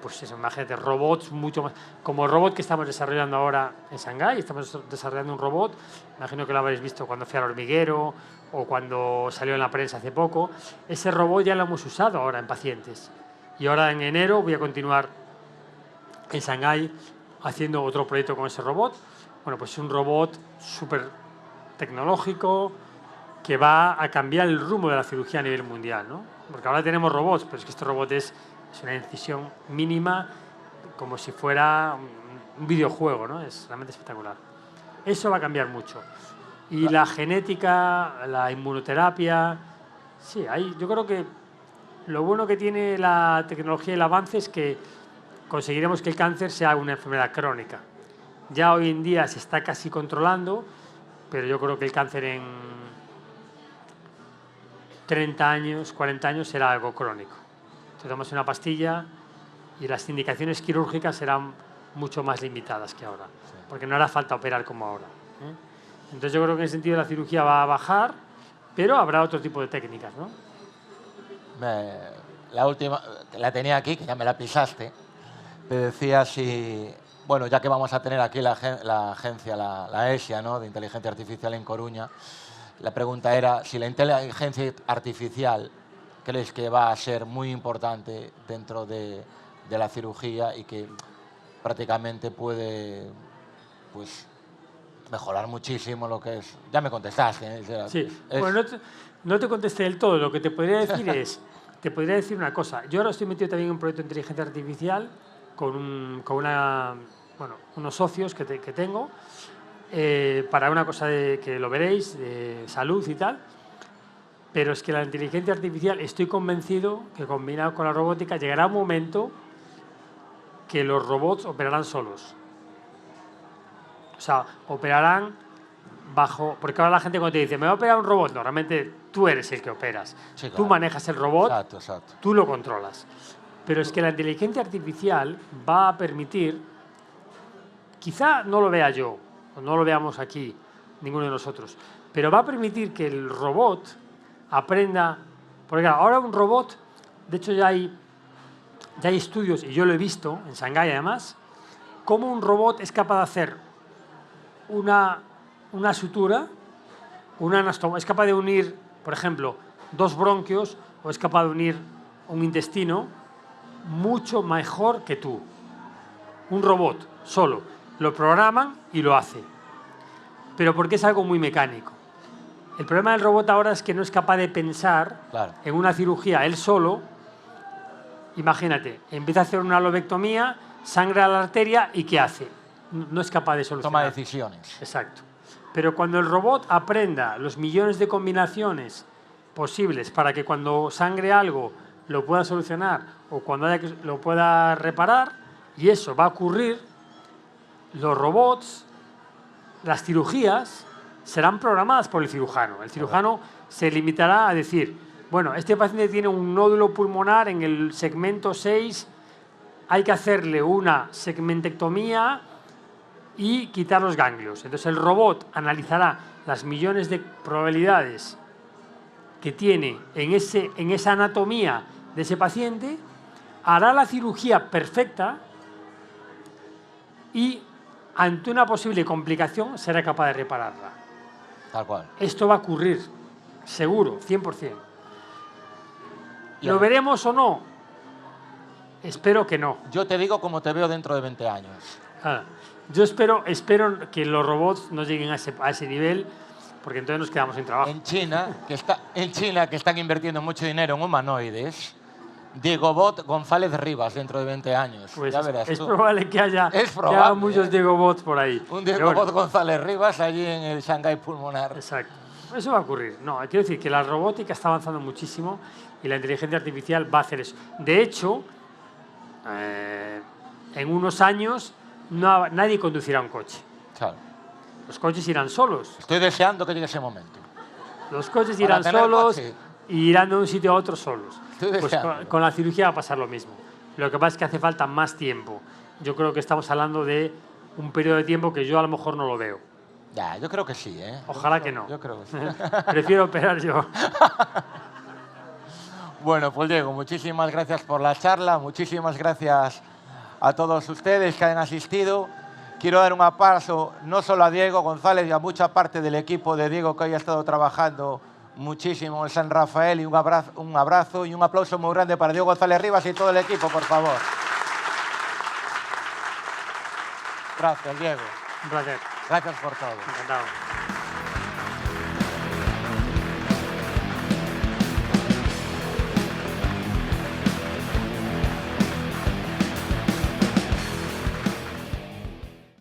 pues eso, imagínate, robots mucho más. Como el robot que estamos desarrollando ahora en Shanghái, estamos desarrollando un robot, imagino que lo habréis visto cuando fui al hormiguero o cuando salió en la prensa hace poco. Ese robot ya lo hemos usado ahora en pacientes. Y ahora en enero voy a continuar en Shanghái haciendo otro proyecto con ese robot. Bueno, pues es un robot súper tecnológico que va a cambiar el rumbo de la cirugía a nivel mundial, ¿no? Porque ahora tenemos robots, pero es que este robot es una incisión mínima, como si fuera un videojuego, ¿no? Es realmente espectacular. Eso va a cambiar mucho. Y la genética, la inmunoterapia, sí, yo creo que lo bueno que tiene la tecnología y el avance es que conseguiremos que el cáncer sea una enfermedad crónica. Ya hoy en día se está casi controlando, pero yo creo que el cáncer en 30 años, 40 años será algo crónico. Te tomas una pastilla y las indicaciones quirúrgicas serán mucho más limitadas que ahora, porque no hará falta operar como ahora, ¿eh? Entonces yo creo que en ese sentido la cirugía va a bajar, pero habrá otro tipo de técnicas, ¿no?
La última, la tenía aquí, que ya me la pisaste. Te decía si, bueno, ya que vamos a tener aquí la agencia, la ESIA, ¿no?, de inteligencia artificial en Coruña, la pregunta era si la inteligencia artificial crees que va a ser muy importante dentro de la cirugía y que prácticamente puede, pues, mejorar muchísimo lo que es. Ya me contestaste, ¿eh?
Sí, bueno, no te contesté del todo. Lo que te podría decir te podría decir una cosa. Yo ahora estoy metido también en un proyecto de inteligencia artificial con unos socios que tengo para una cosa que lo veréis, de salud y tal. Pero es que la inteligencia artificial, estoy convencido que combinado con la robótica llegará un momento que los robots operarán solos. O sea, operarán bajo... Porque ahora la gente cuando te dice, me va a operar un robot, no, realmente tú eres el que operas. Sí, claro. Tú manejas el robot, exacto. Tú lo controlas. Pero es que la inteligencia artificial va a permitir, quizá no lo vea yo, o no lo veamos aquí, ninguno de nosotros, pero va a permitir que el robot aprenda... Porque ahora un robot, de hecho ya hay estudios, y yo lo he visto en Shanghái además, cómo un robot es capaz de hacer una sutura, es capaz de unir, por ejemplo, 2 bronquios, o es capaz de unir un intestino mucho mejor que tú. un robot solo. Lo programan y lo hace. Pero porque es algo muy mecánico. El problema del robot ahora es que no es capaz de pensar en una cirugía él solo. Imagínate, empieza a hacer una lobectomía, sangra la arteria y ¿qué hace? No es capaz de solucionar.
Toma decisiones.
Exacto. Pero cuando el robot aprenda los millones de combinaciones posibles para que cuando sangre algo lo pueda solucionar o cuando haya que lo pueda reparar, y eso va a ocurrir, los robots, las cirugías serán programadas por el cirujano. El cirujano se limitará a decir, bueno, este paciente tiene un nódulo pulmonar en el segmento 6, hay que hacerle una segmentectomía y quitar los ganglios. Entonces el robot analizará las millones de probabilidades que tiene en esa anatomía de ese paciente, hará la cirugía perfecta y ante una posible complicación será capaz de repararla.
Tal cual.
Esto va a ocurrir, seguro, 100%. ¿Lo veremos o no? Espero que no.
Yo te digo como te veo dentro de 20 años.
Yo espero que los robots no lleguen a ese nivel, porque entonces nos quedamos sin trabajo.
En China, que están invirtiendo mucho dinero en humanoides, Diego Bot González Rivas dentro de 20 años.
Pues
ya verás
es
tú.
probable que haya muchos Diego Bots por ahí.
Un Diego Bot González Rivas allí en el Shanghái Pulmonar.
Exacto. Eso va a ocurrir. No, quiero decir que la robótica está avanzando muchísimo y la inteligencia artificial va a hacer eso. De hecho, en unos años nadie conducirá un coche.
Claro.
Los coches irán solos.
Estoy deseando que llegue ese momento.
Los coches irán solos y irán de un sitio a otro solos. Pues con la cirugía va a pasar lo mismo. Lo que pasa es que hace falta más tiempo. Yo creo que estamos hablando de un periodo de tiempo que yo a lo mejor no lo veo.
Ya, yo creo que sí, ¿eh?
Ojalá que no.
Yo creo que sí.
Prefiero operar yo.
Bueno, pues Diego, muchísimas gracias por la charla, muchísimas gracias a todos ustedes que han asistido. Quiero dar un abrazo no solo a Diego González y a mucha parte del equipo de Diego que hoy ha estado trabajando muchísimo en San Rafael, y un abrazo y un aplauso muy grande para Diego González Rivas y todo el equipo, por favor. Gracias, Diego.
Un placer.
Gracias por todo.
Encantado.